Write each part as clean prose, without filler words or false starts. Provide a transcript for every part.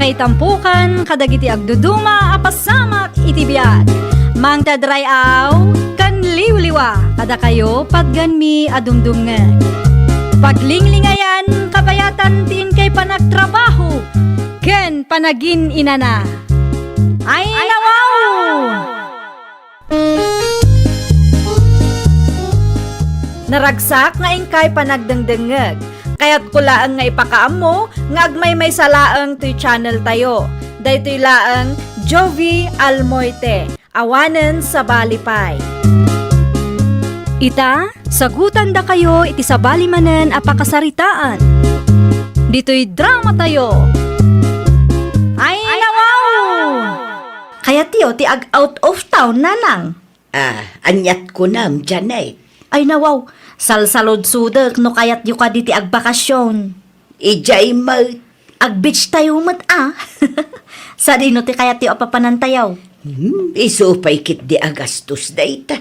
Pakaitampukan kadagiti agduduma apasamak iti biag. Mangtadray aw kan liwliwa kada kayo pagganmi adumdumngeg. Paglinglingayan kabayatan tiin kay panagtrabaho ken panagin inana. Ay nawaw! Naragsak nga ingkay panagdengdengeg. Kaya't kulaang nga ipakaam mo nga agmay salaang to'y channel tayo. Daytoy laang Jovi Almoite, awanen sa balipay. Ita, sagutan da kayo iti sa balimanen apakasaritaan. Dito'y drama tayo. Ay nawaw! Kaya tiyo, ti ag out of town na lang. Anyat ko nam, Janet. Ay nawaw, salsalod sudak no kayat yu ka diti ag bakasyon. Ijay mo. Ag beach tayo mat Sa dino ti kayat yu apapanantayaw. Isupay kit di agastos dayta.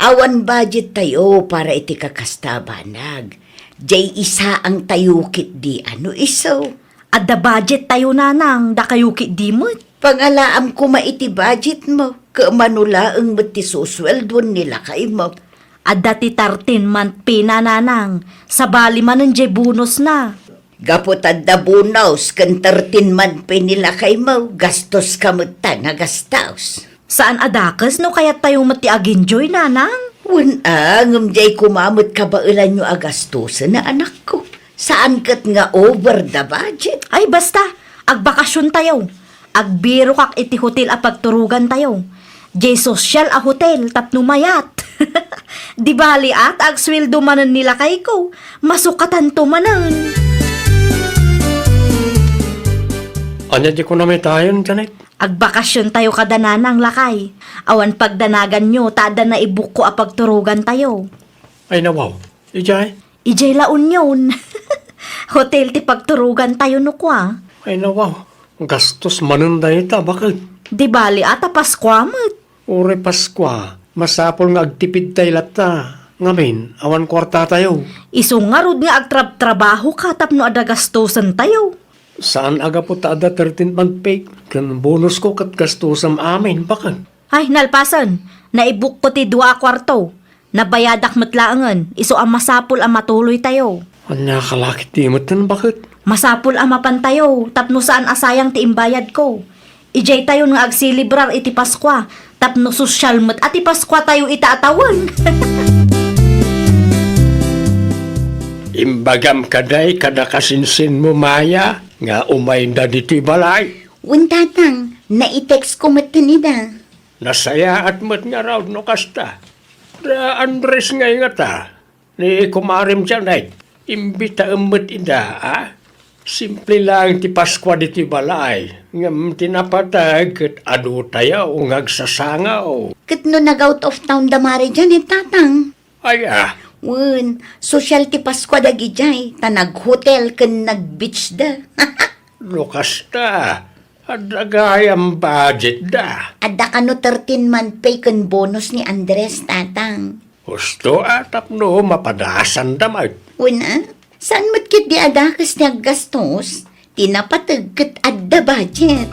Awan budget tayo para iti kakastabanag. Jay isa ang tayo kit di iso. Adda budget tayo nanang, da kayo ki di mo't. Pangalaam ko maiti budget mo. Kamanula ang mati susweldon nila kay mo. Adda ti 13 month pinananang, sa bali manan jay bonus na. Gapot adda bonus kan 13 man pinila kay mo. Gastos kamuta nga gastos. Saan adakas no kaya tayo mati ag-enjoy nanang? Ngam jay kumamot ka ba ilan nyo agastusan na anak ko? Saan kat nga over the budget? Ay basta, agbakasyon tayo. Agbiro kak iti hotel a pagturugan tayo. Jay social a hotel tapno mayat. Di bali at agsweldo manan nila kay ko. Masukatan to manan. Anya di ko na may tayon, Janet. Agbakasyon tayo kada nanang lakay. Awan pagdanagan nyo, tada na ibuk ko a pagturugan tayo. Ay nawaw. Ijay. Ijay laon yun. Hotel ti pagturugan tayo no kwa. Ay nawaw. Gastos manunday ta, bakit? Di bali ata paskwamot. Ure Paskwa. Masapol nga agtipid tayo lata. Ngamin, awan kwarta tayo. Isungarod nga agtrabaho ka tapno ada gastusan tayo. Saan aga po ta ada 13th month pay? Kan bonus ko kat gastusam amin, bakit? Ay, nalpasan. Naibuk ko ti 2 kwarto. Nabayadak matlaangan. Iso ang masapul ang matuloy tayo. Anya kalakit di mo tan, bakit? Masapul ang mapan tayo. Tapno saan asayang ti imbayad ko. Ijay tayo nga agsilibrar iti Paskwa. Tapno sosyal mat at Paskwa tayo itaatawan. Imbagam kaday kada kasinsin mo, Maya. Nga umaynda diti balay. Tatang, na-text ko matanida. Nasaya at mat nga raw no kasta. Da Andres ngay nga ta. Ni kumarim Janet. Imbita umot ida, Simple lang ti Paskwa diti balay. Ngam tinapatag kat adu tayo ngagsasangaw. Kat no nag-out of town damari dyan, tatang. Aya, Social ti Paskwa dagi jay. Tanag-hotel kan nag-beach da. lukas ta. Adagayang budget da. Adda ka no 13 month pay kan bonus ni Andres, tatang. Gusto atap no mapadasan damay. Saan matkit di ada kas niyag gastos? Tinapatag kat adda budget.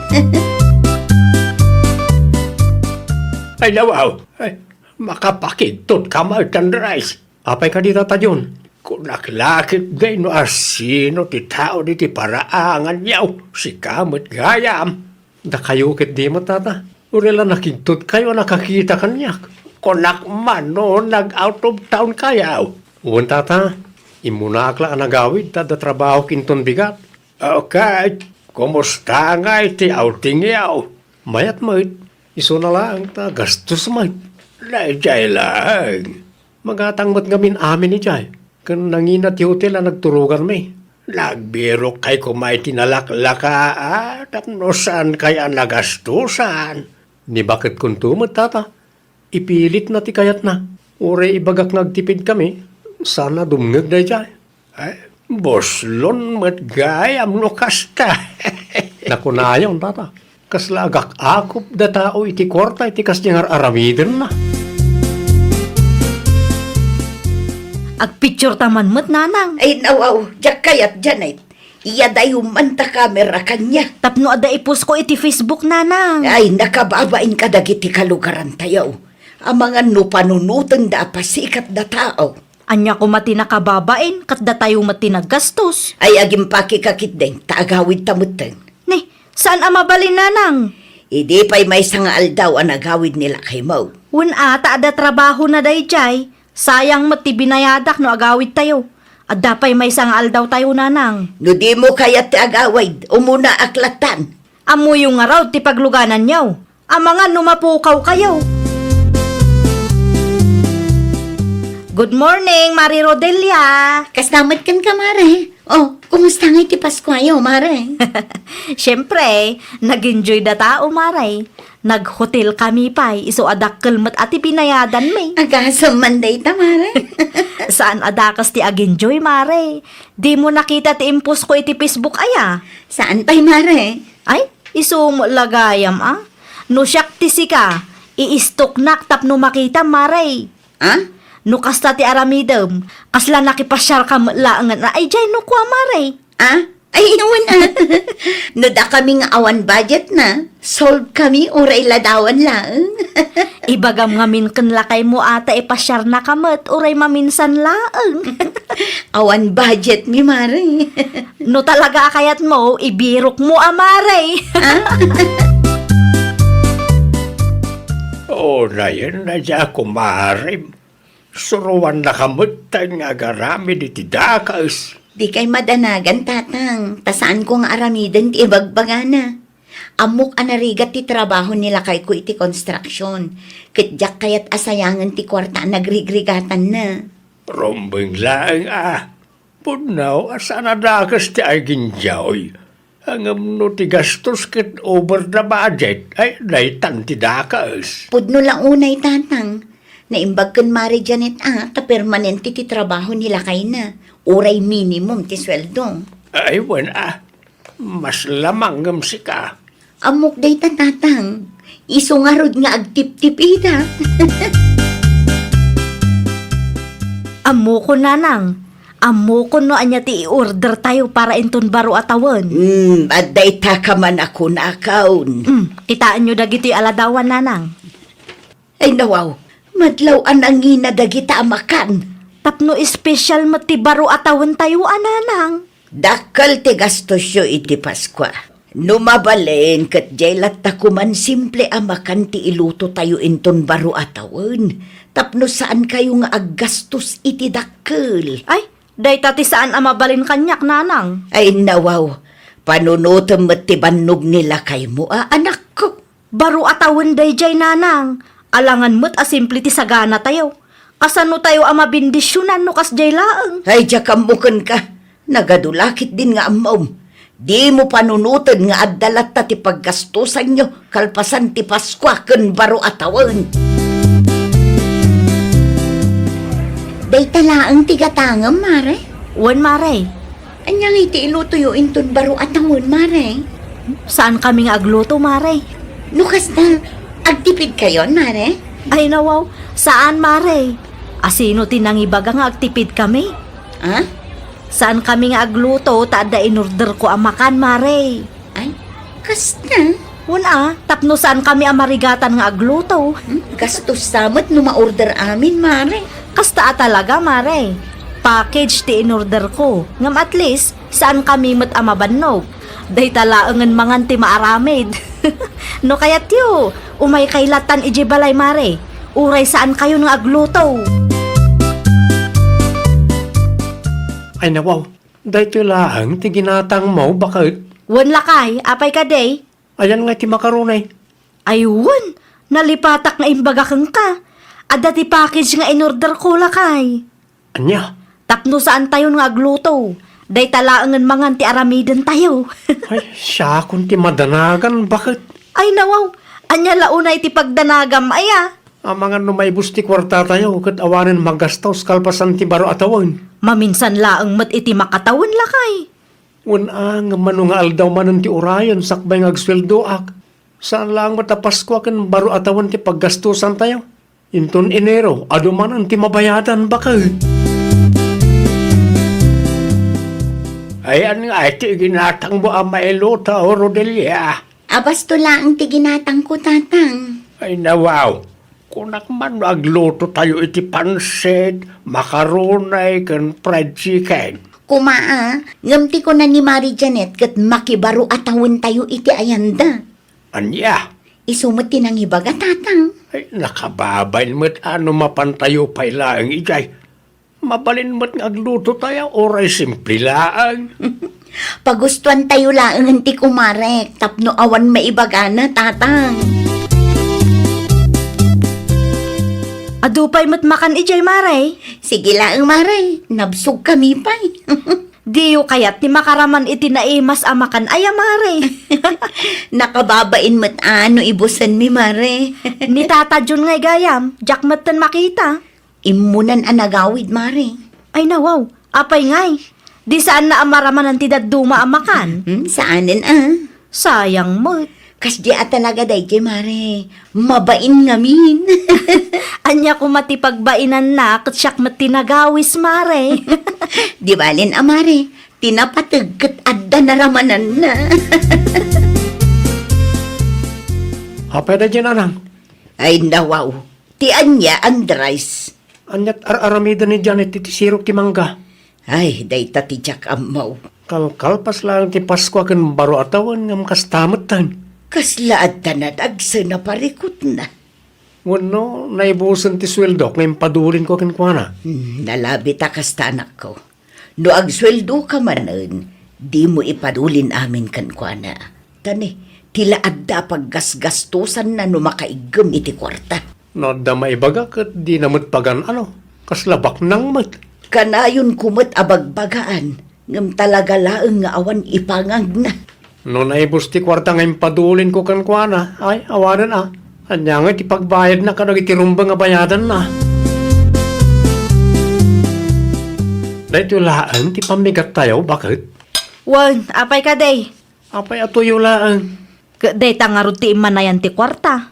Ay nawaw. Ay, makapakitot ka Martin Rice. Apay ka dito tayon. Kung naklakit gay no asino ti tao di ti paraangan yaw. Si kamot gayam. Da kayo kit di mo tata. Urela nakintot kayo nakakita kanyak. Konak man no nag-out of town kayaw. Uwan tata, imunakla ang nagawid tada trabaho kinton bigat. Okay, kumusta nga iti outing yaw? Mayat mayat, iso na lang ta gastos mayat. Naijay lang. Magatangmat ngamin amin ni Jay. Kan nanginat yung hotel na nagturugan may. Nagbiro kay kumay tinalaklaka tapno saan kaya nagastusan. Ni bakit kung tumot tata? Ipilit na ti kayat na. Ure ibagak nagtipid kami. Sana dumngag na Jay. Ay, boslon matgayam no kasta. Nakunayon tata. Kaslagak akop da tao iti kwarta iti kastingar aramiden na. Agpicture taman mo't nanang. Ay nawaw, jak kayat Janet. Iya dayo man ta kamera kanya. Tapno ada ipus ko iti Facebook nanang. Ay, nakababain ka dagiti kalugaran tayo. Ang mga panunutan da pasikat da tao. Anya ko mati nakababain, kat da tayo mati naggastos. Ay, agim pakikakit din, taagawid tamuteng. Ni, saan ang mabalin nanang? Idi pa'y may sanga aldaw ang nagawid nila kay Mau. Ata ada trabaho na dayjay. Sayang mati binayadak no agawid tayo. At dapay may sangal daw tayo nanang. No di mo kaya ti agawid, umuna aklatan. Amo yung nga raw ti pagluganan niyaw. Ang mga numapukaw kayo. Good morning, Mari Rodelia. Kastamad kan ka, Mare. Oh, kumusta nga iti Pasko ayo, Mare? Siyempre, nag-enjoy da tao, Mare. Nag-hotel kami pa, iso adakkel mat ati pinayadan may. Agasam manday ta, Mare. Saan adakas ti ag-enjoy, Mare? Di mo nakita ti impos ko iti Facebook aya. Saan pa'y, Mare? Ay, iso mo lagayam No siyak ti sika, i-stok nak tapno makita, Mare. Ha? No kasta ti aramidem, kasla nakipasyar ka laangan na ay jay no kwa, Mare. Ah? Ay, inuwan na. No da kami nga awan budget na. Solve kami, uray ladawan lang. Ibagam ngamin ken lakay mo ata ipasyar na kamet, uray maminsan laang. Awan budget mi, Mare. No talaga akayat mo, ibirok mo, Mare. O, Ryan, nadya ako marim. Suruan na kamutan nga garami di tidakas. Di kay madanagan, tatang. Tasaan ko nga aramidan ti ibagbagana. Amok anarigat ti trabaho nila kay ko iti construction. Kitjak kayat asayangan ti kwarta nagrigregatan na. Rombeng lang Punaw, asa na dakas ti aging jaoy. Hangam no ti gastos kit over the budget. Ay, daytan ti dakas. Pudno lang unay, tatang. Naimbag kan Mari Janet ta permanente ti trabaho nila kay na. Uray minimum ti sweldo. Ay, wan mas lamang si ka. Amok day tatang. Iso nga rod nga agtip-tip ita. Amo ko nanang. Amo ko no anya ti i-order tayo para inton baro atawan. Aday ta ka man ako nakaon. Kitaan nyo dagiti aladawan nanang. Ay, nawaw. Madlaw ang ina dagita amakan. Tapno special mati baro atawan tayo nanang. Dakal ti gastos yo iti Paskwa. Numabalin kat jaylat takuman simple amakan ti iluto tayo inton baro atawan. Tapno saan kayo nga aggastos iti dakkel. Ay, day tati saan amabalin kanyak nanang. Ay, nawaw. Panunutom at tibanog nila kay mo, anak ko. Baro atawan day jay nanang. Alangan mo't asimple ti sagana tayo. Kasano tayo ama bindisyonan no kas jay laang. Ay, jakamukan ka. Nagadulakit din nga amaw. Di mo panunutan nga addalat ta ti paggastusan nyo. Kalpasan ti Paskwa ken baro atawan. Day talaang tigatangam, Mare. Wan, Mare. Anyang iti iluto yo inton baro atawon, Mare. Saan kami nga agluto, Mare? Nukas na, agtipid kayon, Mare. Ay nawaw, saan, Mare? Asino tinangibaga nga agtipid kami? Ha? Saan kami nga agluto, tada in-order ko amakan, Mare? Ay, kasta. Una, tapno saan kami amarigatan nga agluto? Gastos samot no ma-order amin, Mare. Kasta talaga, Mare. Package ti in-order ko. Ngam at least, saan kami mat amabannog? Day talaangan mangan ti maaramid. No kayat yo, umay kaylatan iji balay, Mare. Uray saan kayo nga agluto? Ay, nawaw. Dahito lang, ti ginatang mo, bakit? Wan lakay, apay ka day? Ayan nga ti makarunay. Ayun, nalipatak nga imbaga kang ka. Ada ti package nga in-order ko lakay. Anya? Tapno saan tayo nga agluto? Day talaangan mangan ti aramidan tayo. Ay, siya kung ti madanagan, bakit? Ay nawaw, anya launay ti pagdanagam aya. Ang mga numaybus ti kwarta tayo, kat awanin magastaw kalpasan ti baro atawon. Maminsan laang mat iti makatawan lakay. Ang mano nga aldaw manon ti urayan, sakbay nga agsweldoak. Saan lang matapaskwa kan baro atawon ti paggastusan tayo? Inton Enero, aduman ang ti mabayadan, bakit? Ayan nga, iti ginatang mo ang mailota o Rodelia. Abas to lang ti ginatang ko, tatang. Ay nawaw, kunak man agluto tayo iti pansit, makarunay, kan fried chicken. Kumaa, ngamti ko na ni Mari Janet kat makibaro atawin tayo iti ayanda. Anya, Isumot tinang ibaga, tatang. ay nakababay mo't ano mapantayo pa ilaang igay. Mabalin mo't agluto tayo, oray simple laang. Pagustuhan tayo lang ti kumarek, tapno awan maibaga na, tatang. Adupay mo't makan ijay, Mare. Sige lang, Mare. Nabsog kami pa. Diyo kayat ni makaraman iti naimas amakan aya, Mare. Nakababain mo't ano ibusan mi, Mare. Ni Tata Jun ngay gayam, jak matan makita. Imunan anagawid, Mare. Ay nawaw, apay ngay. Di saan na amaraman ang tidaduma amakan. Saanin Sayang mo't. Kas di talaga day, Mare. Mabain ngamin. Anya ko matipagbainan na kat siyak matinagawis, Mare. Di balin, Mare. Tinapatag kat adda naramanan na. Apay na dyan, anang. Ay, nawaw. Ti anya Andres. Anyat aramida ni Janet iti sirok ti mangga. Ay, day tatijak amaw. Kalkalpas lang ti Pasko kan baro atawan ngam kastamatan. Kaslaad tanad agsa na parikot na. Wano, naibusan ti sweldo ngayon padulin ko kan kuana. Nalabi ta kasta anak ko. No agsweldo ka manan, di mo ipadulin amin kan kuana. Tani, tila adda paggasgastusan na no makaigam iti kwarta. No, da maibaga kat di namot pagan ano, kaslabak nang mat. Kanayon kumot abagbagaan, ngam talaga laeng nga awan ipangag na. No, naibus ti kwarta ngayon padulin ko kan kuana, ay, awanan ah. Anya nga, ti pagbayad na ka nagitirumbang nga bayadan na. Dahil laan, ti pamigat tayo, bakit? Wan, apay ka day. Apay ato laan. Day tangarod ti imanayan ti kwarta.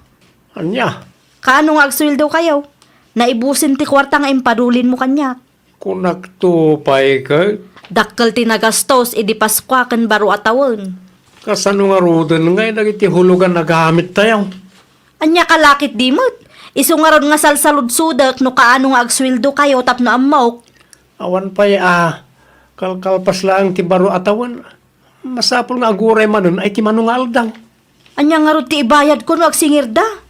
Anya, Kaano nga agsweldo kayo? Naibusin ti kwarta nga impadulin mo kanya. kung nagtupay ka, Dakkel ti nagastos idi Paskwa ken baro atawon. kasano nga rodan nga, nagiti hulugan nagamit tayo. Anya kalakit dimot. Isu nga ron nga salsaludsudak no kaano nga agsweldo kayo tapno ammaw. Awan pa'y kalkalpas lang ti baro atawan. Masapol nga aguray manon ay ti manungaldang. Anya nga ron ti ibayad ko no agsingirda.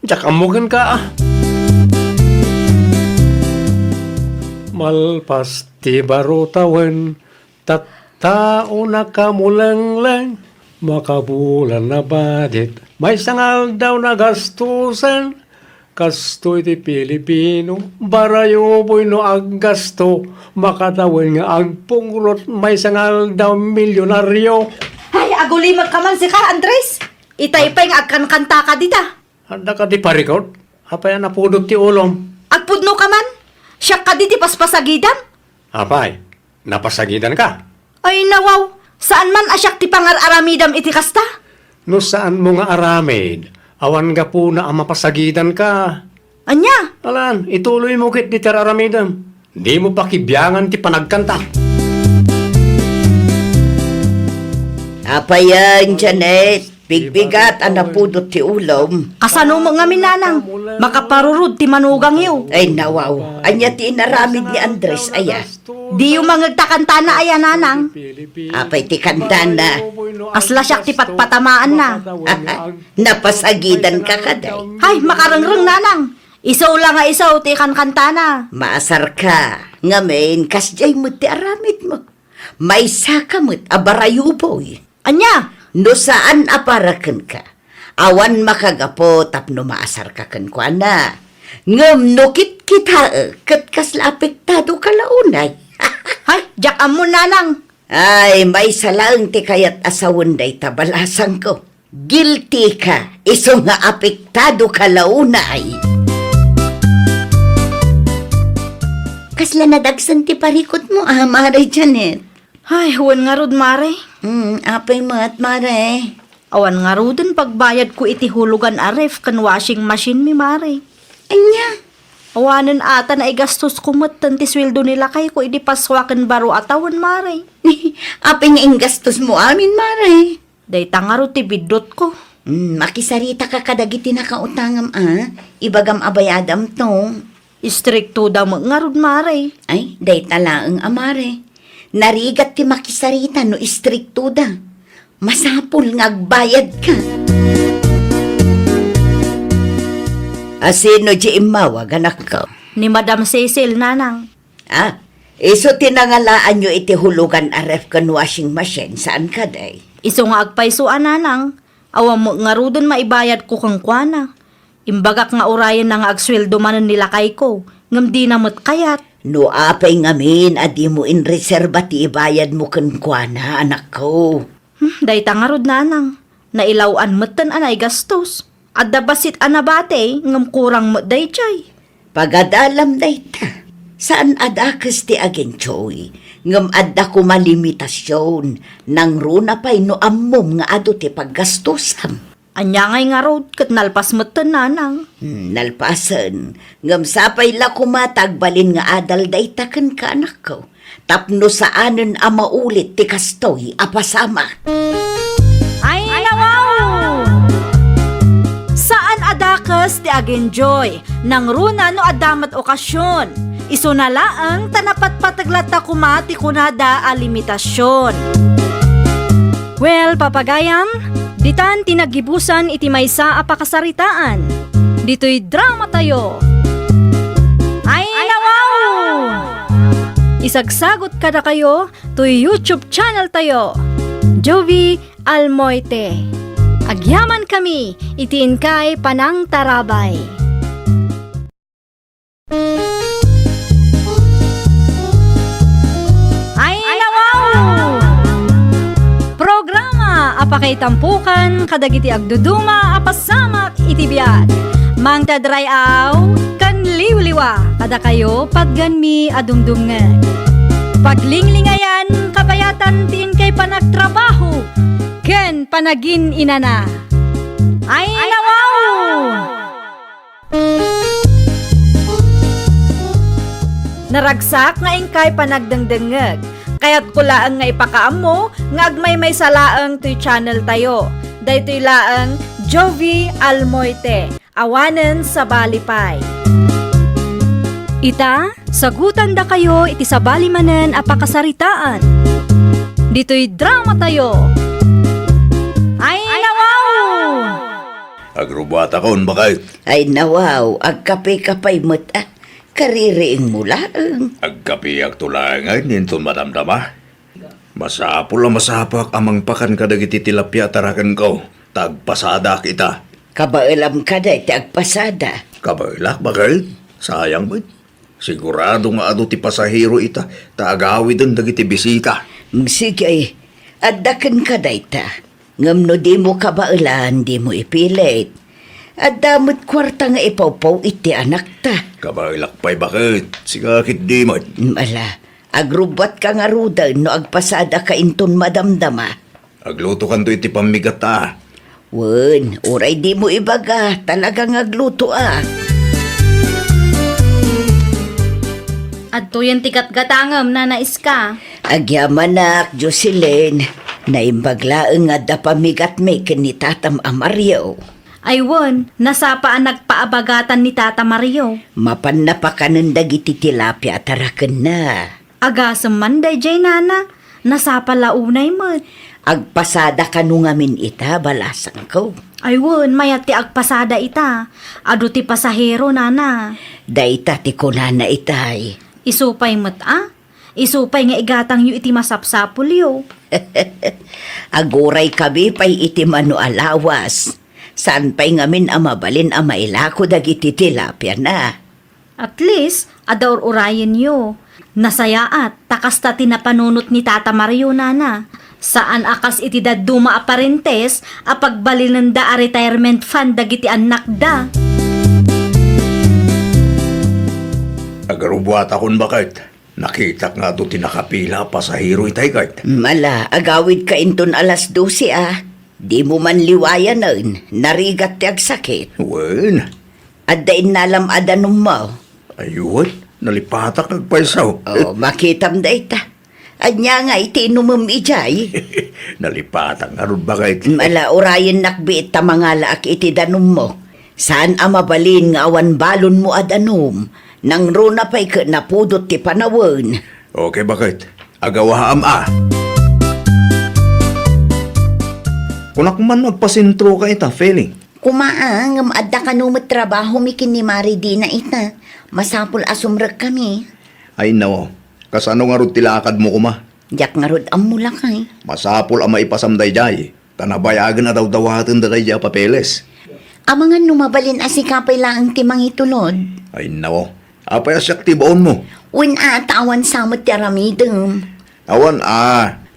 Diyak amugan ka Malpas ti baro tawan, tattao na kamulang lang, makabulan na badit. May sangal daw na gastusan, kasto iti Pilipino, barayo boy no ag gasto, makatawan nga ag pungrot, may sangal daw milyonaryo. Ay, agulimag ka man si ka, Andres. Itay-pay nga agkan-kanta ka dita. Handa ka di parikot, apay napudot ti ulom. Agpudno ka man. Siya ka di paspasagidan. Apay, napasagidan ka. Ay nawaw, saan man asyak ti pangar-aramidam iti kasta? No saan mo nga aramid, awan ga po na ang mapasagidan ka. Anya? Alan, ituloy mo kit di tararamidam. Di mo pa kibyangan ti panagkanta. Apayan, Janet. Bigbigat ang napudot ti ulom. Kasano mo nga minanang? Makaparurod ti manugang yo. Ay nawaw, anya ti inaramid ni Andres aya. Di yung mangagtakanta na aya nanang. Apay ti kanta na. Asla siyak ti patpatamaan na. Napasagidan ka kaday. Hay, makarangrang nanang. Isaw lang nga isaw ti kanta na. Maasar ka. Ngamen, kasjay mo ti aramid mo. May saka mo't abarayuboy. Anya? No saan aparakan ka? Awan makagapo tapno maasar ka kan kwa na. Ngam no kita kat kasla apektado ka launay. Hay, jak mo nanang. Ay, may salaang ti kayat asawon day tabalasang ko. Guilty ka, iso nga apektado ka launay. Kasla nadagsan ti parikot mo, Mare Janet. Hay, huwan nga rod, Mare. Apay mo at Mare. Awan nga rodin pagbayad ko iti hulugan aref kan washing machine mi, Mare. Anya, Awanan ata na igastos kumatan ti sweldo nila kay ko idi paswakan baro atawan maray. Aping ing gastos mo amin, Maray. Day tangaro ti bidot ko. Makisarita ka kadagiti nakautangam, Ibagam abayadam to. Istrikto daw ngarod maray. Ay, day talaang amare. Narigat ti makisarita no istrikto da. Masapul ngagbayad ka. Asino di imawag, anak ko? Ni Madam Cecil nanang. Iso tinangalaan nyo iti hulugan a ref kan washing machine. Saan ka, day? Iso nga agpaysuan nanang. Awa mo ngarudon maibayad ko kang kuana. Imbagak nga orayan na nga agsweldo manan nila kay ko. Ngam di namot kayat. No apay ngamin, adi mo in reserva ti ibayad mo kankwana, anak ko. Day tangarod nanang. Nailawan mo't anay gastos. Adda basit anabate, ngam kurang mo day chay. Pagadalam day ta. Saan adakas ti agin, Choy? Ngam adda ko malimitasyon. Nang runa pa'y no ammom nga ado ti paggastusam. Anya ngay nga road, kat nalpas mo't nanang. Nalpasan. Ngam sapay la kumatagbalin nga adal day taken ka, anak ko. Tapno saanen a maulit ti kastoy apasama. Ay, nawaw! Saan adakas ti agenjoy? Nang runa no adamat okasyon. Iso na laang tanapat pataglata kumati kunada a limitasyon. Well, papagayam, ditan tinagibusan iti maysa a pakasaritaan. Dito'y drama tayo. Ay, nawaw! Isagsagot kada kayo to YouTube channel tayo. Jovi Almoite. Agyaman kami, itiin kay Panang Tarabay. Ay, nawaw! Programa apakay tampukan kadagiti agduduma apasamak itibiyat. Mang tadrayaw kan liwliwa kada kayo pagganmi adumdumngan. Paglinglingayan kabayatan tiin kay panagtrabaho ken panagin inana. Ay, nawaw! Naragsak nga ingkay panagdengdengeg. Kaya't kulaang nga ipakaammo nga agmay may salaang to'y channel tayo. Daytoy laang Jovi Almoite. Awanen sa Balipay. Ita, sagutan da kayo iti sa balimanen a pakasaritaan. Dito'y drama tayo. Ay, nawaw! Agrubata kon bakay. Ay nawaw, agkapay-kapay mo't kaririing mulaang. Agkapiyak tulangan ninton madamdama. Masapul ang masapak amang pakan kadagiti tilapia tarakan ko. Tagpasada kita. Kabailam ka day, ti agpasada. Kabailak bakay. Sayang ba? Sigurado nga ado ti pasahero ita. Taagawi dun dagiti bisita. Sige, addaken ka day ta. Ngam no di mo kabailan, di mo ipilit. Adamot kwarta nga ipawpaw iti anak ta. Kabailak pa'y bakit. Sigakit di mo. Mala, agrubat ka nga rudan no agpasada ka inton madamdama. Agluto kan to iti pamigat ta. Wen, oray di mo ibaga, talagang agluto Adto yan tikat gatangam na nais ka. Agyamanak, Jocelyn, naimbaglaeng nga da pamigat me ken ni Tatam Amario. Aywon, nasapaan nagpaabagatan ni Tata Mario. Mapan na pa kanon dagiti tilapia taraken na. Agasam man day jay nana, nasapa launay mo. Agpasada ka nung amin ita, balasan ko. Aywon, mayat ti agpasada ita. Ado ti pasahero nana. Daita ti kunana itay. Isupay mo't Isupay nga igatang yu iti masapsapul yu. Aguray kabi pay iti mano alawas. Saan pa'y ngamin amabalin amailako dagiti tilapia na. At least, adaur urayan yu. Nasayaat, takasta tinapanunot ni Tata Mario nana. Saan akas iti daduma aparentes a pagbalin da a retirement fund dagiti anak da. Agarubuata kon bakit. Nakita nga do tinakapila pasahero itay kahit. Mala, agawid ka inton alas 12 . Di mo man liwayan nun, narigat ti agsakit. Wen, At dain nalam adanong mo. Ayun, nalipatak nagpaisaw. Oh, makitam da ita. Anya nga iti inumam ijay. Nalipatak nga ron ba kahit? Mala orayan nakbiit ta mga laak iti danum mo. Saan mabalin nga awan balon mo adanum. Nang runa pa'y ka napudot ti panawon. Okay, bakit? Agawa ama. Kunak man magpasintro ka ita, feeling. Kumaang, adda ka numot trabaho mikin ni Mari di na ita. Masapul asumrag kami. Ay nawa, kasano nga ron tilakad mo kuma? Yak nga rod ang mula kay. Masapol ang maipasamday jay. Tanabayagan na daw dawatin da jay papeles. Amangan numabalin asikapay lang timang itulod. Ay nawa, apay asyak tibaon mo. Win atawan samot tiaramidem. Awan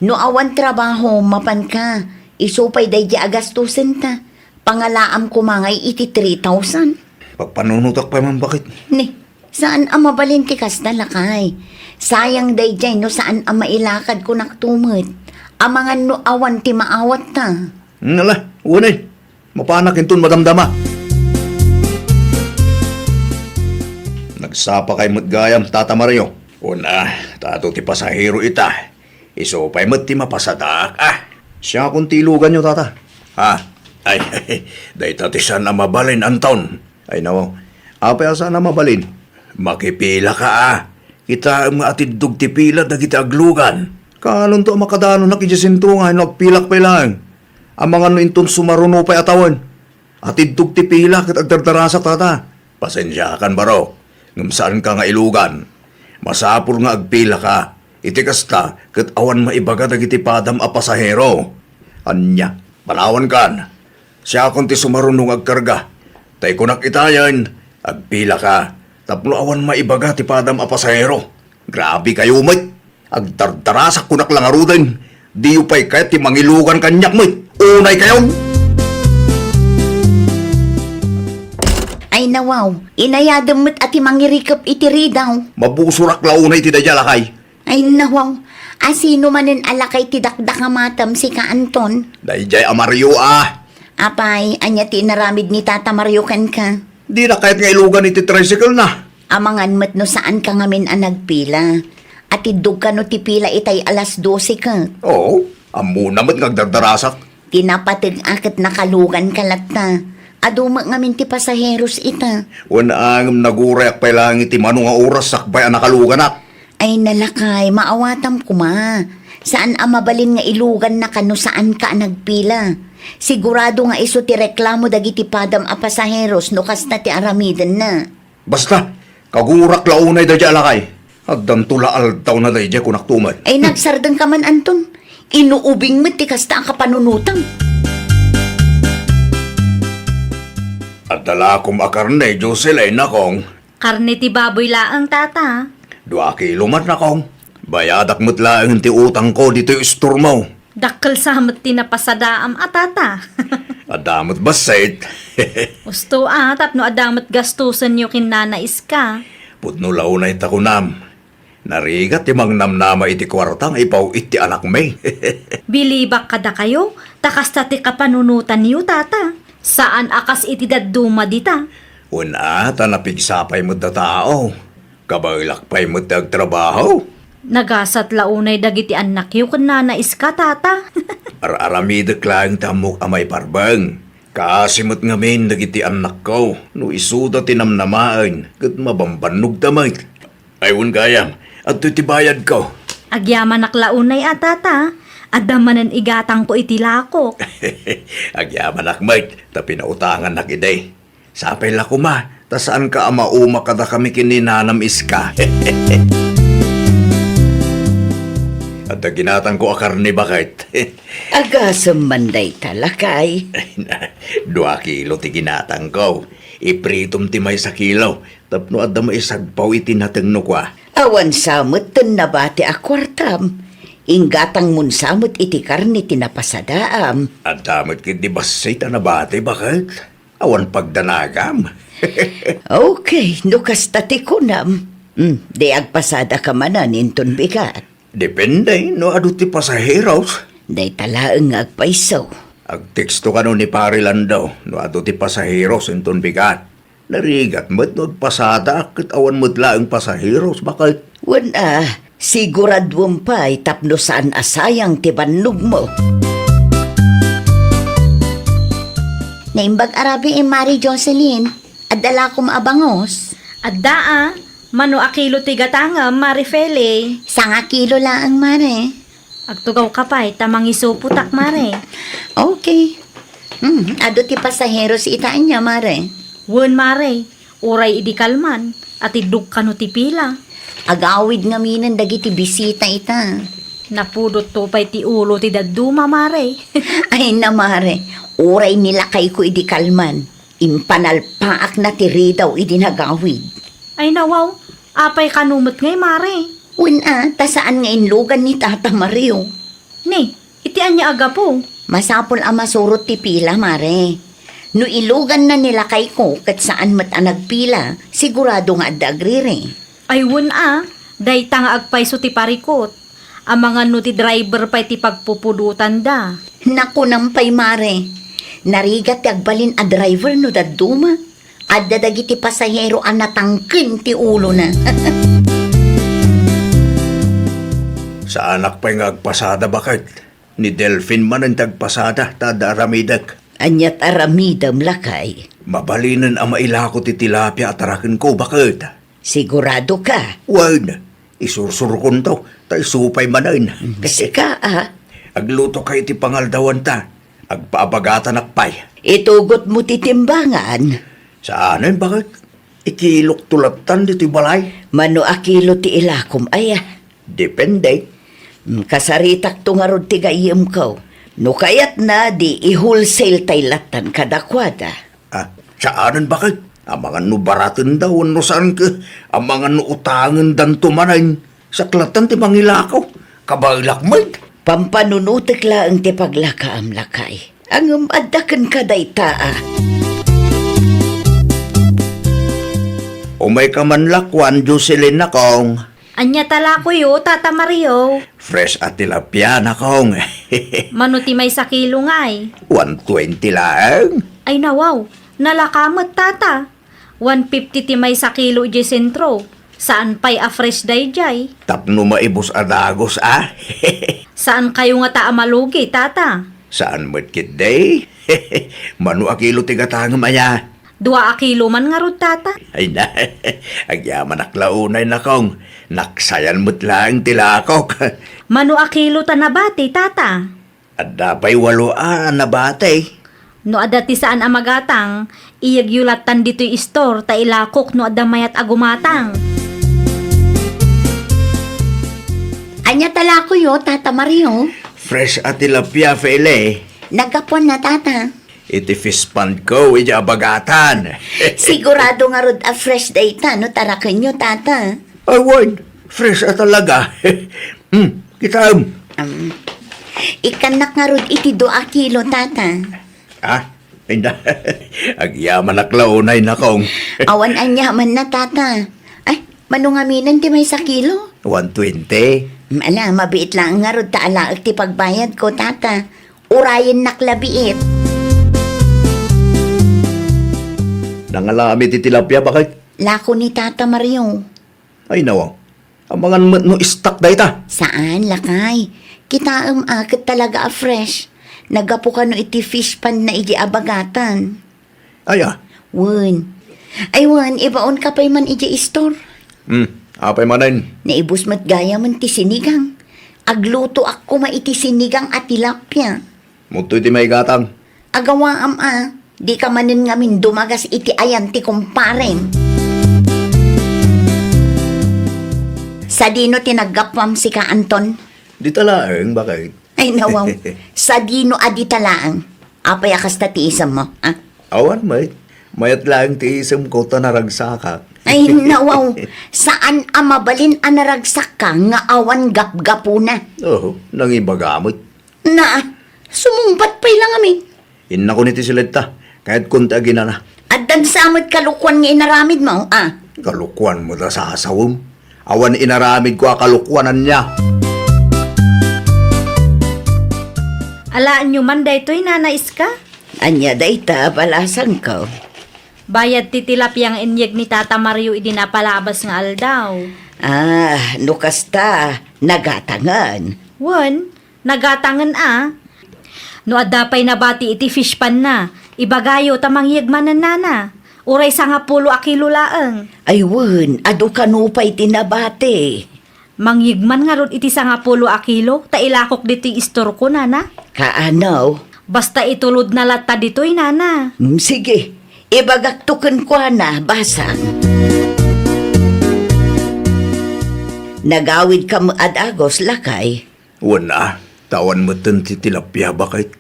No awan trabaho, mapan ka. Isupay day di agastusin ta. Pangalaam kumangay iti 3,000. Pagpanunutak pa man bakit? Ni, saan ang mabalin ti kas lakay? Sayang day jay no saan ang mailakad ko naktumot. Amangan no awan ti maawat ta. Nala, unay. Mapanak intun madamdama. Nagsapa kay matgayam tata Mario. Una, tato ti pasahero ita. Iso pa'y mat ti mapasadak. Siya kung tilugan nyo tata. Ay, dahi tati siya na mabalin anton. Ay nawaw, apay asa na mabalin. Makipila ka Kita ang atidog ti pila dagiti aglugan. Kanon to makadano nakijasintungan nagpilak pa lang. Ang mga nuinton sumaruno pa'y atawan. Atidog ti pila kat agdardarasak tata. Pasensya kan baro. Ngam saan ka nga ilugan. Masapul nga agpila ka. Iti kasta kat awan maibaga dagiti padam a pasahero. Anya, panawan kan. Siya kung ti sumarunong agkarga. Tay kunak itayan, agpila ka. Tapno awan maibaga ti padam a pasahero. Grabe kayo, mate. Agdardarasak kunak lang aruden. Di upay kaya ti mangilugan kanyak, mate. Unay kayo. Ay nawaw, inayadam mo't ati mangirikap iti ridaw. Mabusurak launay ti dajalakay. Ay nawaw, asino manin alakay ti dakdakamatam si ka Anton. Dayjay Amario Apay, anya ti naramid ni Tata Mario kan ka. Di na kahit nga ilugan iti tricycle na. Amangan mo't no saan ka ngamin ang nagpila. At idug ka no ti pila itay alas 12 ka. Oo, amo naman ngagdardarasak. Tinapatid akit nakalugan ka latta. Aduma ngamin ti pasaheros ita. Wala ang nagurayak pa lang iti manong nga oras sakbay ang nakalugan ak. Ay nalakay, maawatam kuma. Saan ang mabalin nga ilugan na kano saan ka nagpila? Sigurado nga iso ti reklamo dagiti padam a pasaheros no kasta ti aramiden na. Basta, kagurak launay da dya alakay. Agdam tula altaw na da dya kunak tumay. Ay nagsardang ka man Anton. Inuubing mo ti kasta ang kapanunutang. At dala kong akarne, Jocelyn na kong. Karne ti baboy laang tata. 2 kilo man na kong. Bayadak mo't lang ti utang ko dito yung store mo. Dakkel sa hamot ti napasadaam atata. Adamot basit. Gusto tapno adamot gastusan nyo kinanais ka. Putno launay takunam. Narigat ti mangnamnama iti kwartang ipaw iti anak may. Bilibak kada kayo, takasta ti kapanunutan niyo tata. Saan akas iti dadduma dita? Una, tanapigsapay mo't na tao. Kabailak pa'y mo't nagtrabaho. Nagasat launay dagiti anak yu kun nanais ka tata. Araramidak lang tamok amay parbang. Kasimot ngamin dagiti anak ko. No isuda tinamnamaan. Kat mabambanog tamay. Ayun gayam, at titibayad ko. Agyaman naklaunay atata. Adamanan igatang ko itilako. Agyaman akmait, tapi nautangan nakiday. Sapay la kuma, ta saan ka ama kada kami kininanam iska. At ginatan ko akarni bakit? Agasam manday talakay. 2 kilo ti ginatan ko. Ipritom ti may sa kilo. Tapno adda may sagpaw iti natengno kwa. Awan samot ten nabati a kwartam. Inggatang mun samot iti karni tinapasadaam. At damot kit di basay tanabate bakit? Awan pagdanagam. Okay, no kastati kunam. Di agpasada ka manan inton bigat. Depende, no adu ti pasaheros. Day talaang agpaisaw. Agteksto ka no ni Pari Landaw, no adu ti pasaheros inton bigat. Narigat mo't nagpasada kat awan mo't laang pasaheros. Bakit? Wala, siguradwom pa'y tapno saan asayang tibannog mo. Naimbag arabi Mari Jocelyn, adala ko maabangos. Adda mano akilo tigatanga, Marifele. 1 kilo lang, Mare. Agtugaw ka pa'y, tamang isuputak, Mare. Okay. Ado ti pasahero si itaan niya, Mare. Wen, Mare, uray idikalman, at idug ka no ti pila. Agawid nga minan dagiti bisita ita. Napudot to pa'y ti ulo ti daduma, Mare. Ay na, Mare. Uray nila kay ko idikalman. Impanalpaak na tiri daw idinagawid. Ay nawaw, apay kanumot ngay, Mare. Una, tasaan nga inlugan ni Tata Mario. Ni, itian niya aga po. Masapol ang masurot ti pila, Mare. No ilugan na nila kay ko kat saan mat ang nagpila, sigurado nga dagrire. Ay wun day tanga agpay so ti parikot. Ang mga no ti driver pa'y ti pagpupudutan da. Naku nampay, Mare. Narigat ti agbalin a driver no daduma. At dadagiti pasahero ang natangkin ti ulo na. Sa anak pa'y ngagpasada bakit? Ni Delphine man ang tagpasada, tada aramidak. Anyat aramidam lakay. Mabalinan ang mailako ti tilapia at arakin ko, bakit? Sigurado ka. Wan, isursurkon to, tay supay manan. Kasi ka Agluto kay ti pangaldawan ta, agpaabagatan akpay. itugot mo titimbangan. Saanin, bakit? Ikilok tulatan di ti balay. Mano akilo ti ilakom aya. Depende. Kasaritak to nga rod ti gayem ko. No kayat na di i-wholesale tay latan kadakwada. Saanin, bakit? Ang mga nubaratan daw, no saan ka? Ang mga nuutangan dan tumanan. Saklatan ti mangilakaw. Kabailakmad. Pampanunutik laang ti paglakaam lakay. Ang umadakan ka daytaa. Umay ka man lakwan, Jocelyn na kong. Anya tala ko yo, Tata Mario. Fresh at tilapia na kong. Mano ti may sakilo ngay. 120 lang. Ay nawaw, nalakamot, Tata. 150 ti may sakilo di sentro. Saan pa'y a-fresh day jay? Tapno maibos adagos, Saan kayo nga taamalugi, Tata? Saan mo't kit day? Manu akilo tigatang maya. 2 kilo man nga rod, Tata. Ay na, agyaman aklaunay na kong. Naksayan mo't lang tilakok. Mano akilo tanabati, Tata? At dapay 8 na batay. No adati saan amagatang, iyagyulatan dito'y store, ta ilakok no adamayat agumatang. Anya tala ko yo, Tata Mario. Fresh at tilapia, Fele. Nagkapon na, Tata. Iti fish pond ko, ija bagatan. Sigurado nga rod a fresh data, no tarakan nyo, Tata. Ay, word. Fresh at talaga. Kita. Ikanak nga rod iti 2 kilo, Tata. Ay na. Agyaman aklaunay na kong. Awan anyaman na, Tata. Ay, manungaminan ti may 1 kilo. 120. Ala, mabiit lang nga rod taalaag ti pagbayad ko, Tata. Urayan naklabiit. Nangalami ti tilapia, bakit? Lako ni Tata Mario. Ay nawang. Ang mga no stock da ita. Saan, lakay? Kita akit talaga a fresh. Nagapo ka no iti fish pan na iti abagatan. Ay Wen. Ay, Wen, ibaon ka pa'y man iti store. Apay manan. Naibus mat gaya man ti sinigang. Agluto ako maiti sinigang at tilapia. Muto iti may gatang. Agawaam di ka manin ngamin dumagas iti ayan ti kumparem. Sa dino tinaggapwam si ka Anton? Di talaang, bakit? Ay nawaw, sa dino aditalaang. Apay akas ta tiisam mo, Awan, may. Mayat lang ti isam ko ta naragsaka. Ay nawaw, saan amabalin anaragsak ka nga awan gap-gapuna? Oo, nangibagamot. Na, sumumbat pa'y lang amin. Inna ko niti silita, kahit kunta ginana. At dan samot kalukwan nga inaramid mo, Kalukwan mo da sa asawom. Awan inaramid ko akalukwanan niya. Alaan nyo man daytoy nanais ka? Anya dayta balasan ko. Bayad ti tilapyang inyeg ni Tata Mario idinapalabas nga aldaw. No kasta, nagatangan. Wan, nagatangan No adapay na bati iti fish pan na. Ibagayo tamang yegmanan nana. Uray sa nga 10 akilo laeng. Ay wen, adu kanupay tinabate. Mangyigman nga ron iti sa nga 10 akilo. Ta ilakok dito istor ko nana. Kaanaw? Basta itulod na lata dito'y nana. Sige, ibagaktukan ko na, basang. Nagawid ka mo adagos, lakay. Wala, tawan mo ti tilapia bakit?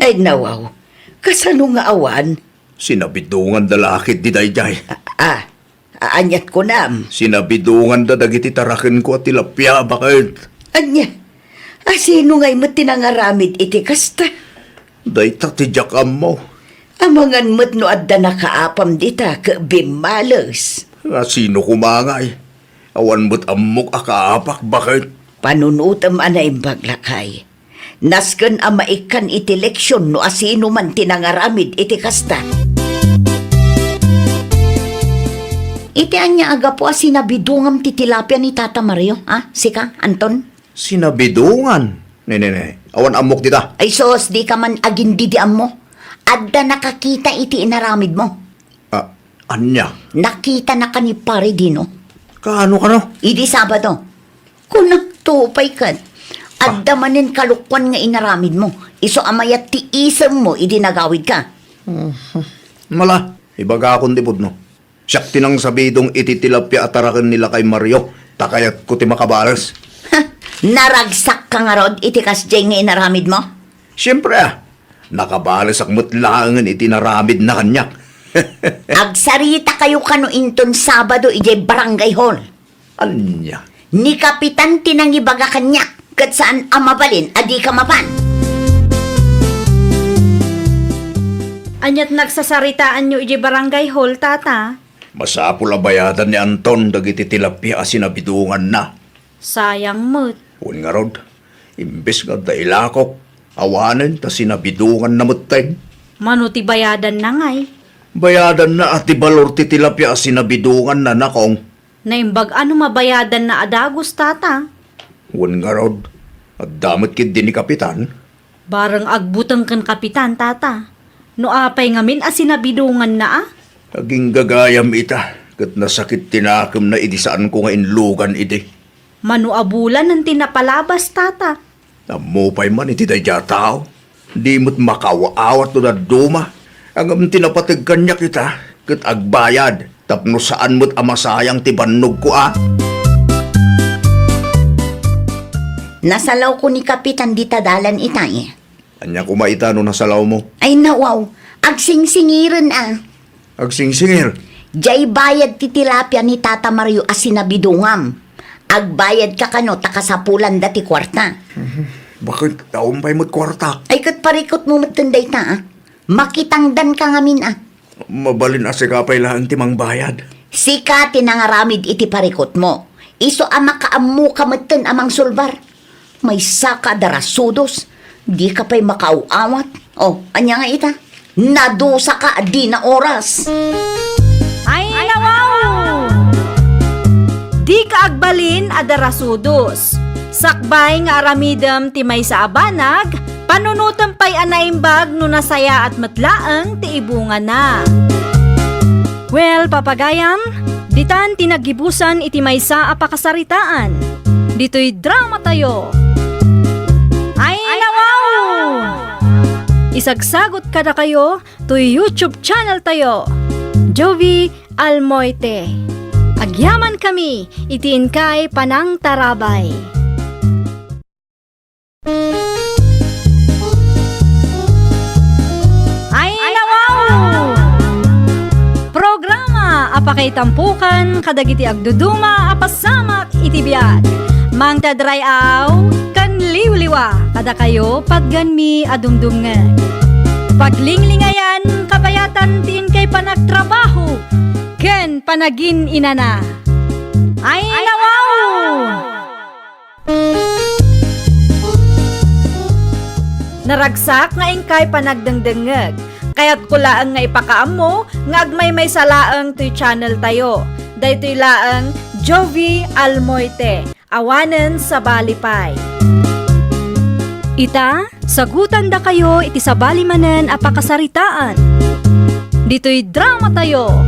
Ay nawaw, kasano nga awan? Sinabidungan da lakit di dayjay. Anyat ko nam. Sinabidungan da dagiti tarakin ko at tilapia bakit? Anya, sino nga'y mo tinangaramid iti kasta? Day tatidyakan mo. Amangan mo't no adda nakaapam dita ka bimalas. Sino kumangay? Awan mo't amok akaapak bakit? Panunutam anay baglakay. Nasken ang maikan iti leksyon no asino man tinangaramid iti kasta. Iti anya aga po sinabidungam ti tilapia ni Tata Mario, Sika, Anton? Sinabidungan? Ne. Awan amok dita. Ay sos, di ka man agindidiam mo. Adda nakakita iti inaramid mo. Anya? Nakita na ka ni pare dino. Kaano ka no? Idi Sabado. Kung nagtupay ka, adda manin kalukwan nga inaramid mo. Iso amayat ti isem mo, idi nagawid ka. Mala, ibaga akong dipod no. Siyak tinang sabidong ititilapya at tarakan nila kay Mario. Takayat ko ti makabalas. Naragsak ka nga rod, iti kasjay nga inaramid mo. Siyempre nakabalas ak mutlangan itinaramid na kanya. Agsarita kayo kano inton Sabado, ijay barangay hall. Anya? Ni Kapitan tinangibaga kanya, kat saan amabalin, adi ka mapan. Anyat nagsasaritaan nyo iji barangay hall, Tata. Masapul ang bayadan ni Anton dagiti tilapia sinabidungan na. Sayang mo't. Un nga rod, imbes nga dailakok, awanan ta sinabidungan na mutay. Manuti bayadan na ngay. Bayadan na at ibalor ti tilapia sinabidungan na nakong. Naimbag ano mabayadan na adagos, Tata. Un nga rod, at damot kid din ni Kapitan. Barang agbutang kan kapitan, Tata. No apay ngamin asinabidungan na Aging gagayam ita, kat nasakit tinakam na idisaan ko nga inlugan iti. Manuabulan ng tinapalabas, Tata. Namupay man iti dayja tao. Di mo't makawaawat to na duma. Ang tinapatag kanya kita, kat agbayad. Tapno saan mo't amasayang tibanog ko Nasalaw ko ni Kapitan di tadalan itay. Anya kumaita no nasalaw mo. Ay nawaw, agsingsingiran Agsingsingir. Jay bayad ti tilapia ni Tata Mario asinabidungam. Agbayad ka kano takasapulan dati kwarta. Bakit taumpay mo't kwarta? Ay kat parikot mo matunday ta Makitangdan ka ngamin Mabalin asikapay lang timang bayad. Sika tinangaramid iti parikot mo. Iso makaamu ka matun amang sulbar. May saka darasudos. Di ka pa'y makauawat. Anya nga ita? Nadusa ka di na oras. Ay, nawaw! Di ka agbalin adarasudos. Sakbay nga aramidem ti may sa abanag, panunutan pa'y anaimbag no nasaya at matlaang ti ibunga na. Well, papagayam, ditan tinagibusan iti may sa apakasaritaan. Dito'y drama tayo. Ay, nawaw! Isagsagot kada kayo to YouTube channel tayo. Jovi Almoite. Agyaman kami, itiin kay Panang Tarabay. Ay, nawaw! Programa apakay tampukan kadagiti agduduma apasamak itibiyat. Mang tadrayaw kan liwliwa kada kayo pagganmi adumdumngan. Paglinglingayan kabayatan tiin kay panagtrabaho ken panagin inana. Ay, nawaw! Naragsak nga ingkay panagdengdengeg Kaya't kulaang nga ipakaamo nga agmay may salaang to'y channel tayo. Daytoy laang Jovi Almoite, awanen sa balipay. Ita, sagutan da kayo iti sabali manen a pakasaritaan. Dito'y drama tayo.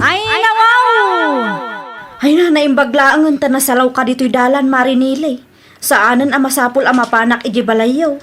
Ay, nawaw! Ay na, naimbaglaangan ta na salaw ka dito'y dalan, Marinile. Saanan ang masapul ang mapanak iji balayaw.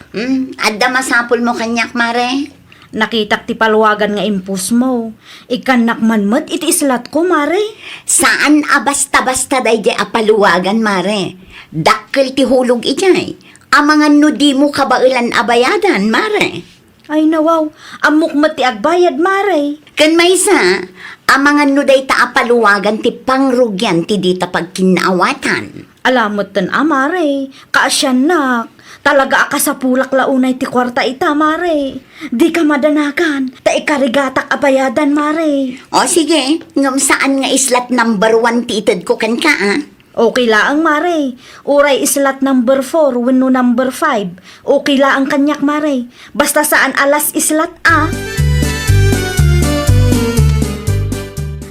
Adda masapul mo kanyak, mare. Nakitak ti paluwagan nga impus mo. Ikanak manmat iti islat ko, Mare. Saan basta-basta day di apaluwagan, mare? Dakkel ti hulog ijay. Amangan no di mo kabailan abayadan, mare. Ay nawaw, amukmat ti agbayad, Mare. Kan maysa, amangan no day ta apaluwagan ti pangrugyan ti dita pagkinaawatan. Alamot tan Mare. Kaasyan nak. Talaga akasapulak launay ti kwarta ita, Mare. Di ka madanagan. Ta ikarigatak abayadan, Mare. O sige, ngam saan nga islat number 1 ti ited ko kan ka, ah? Okay laang, Mare. Uray islat number 4, wenno number 5. Okay laang kanyak, Mare. Basta saan alas islat, ah.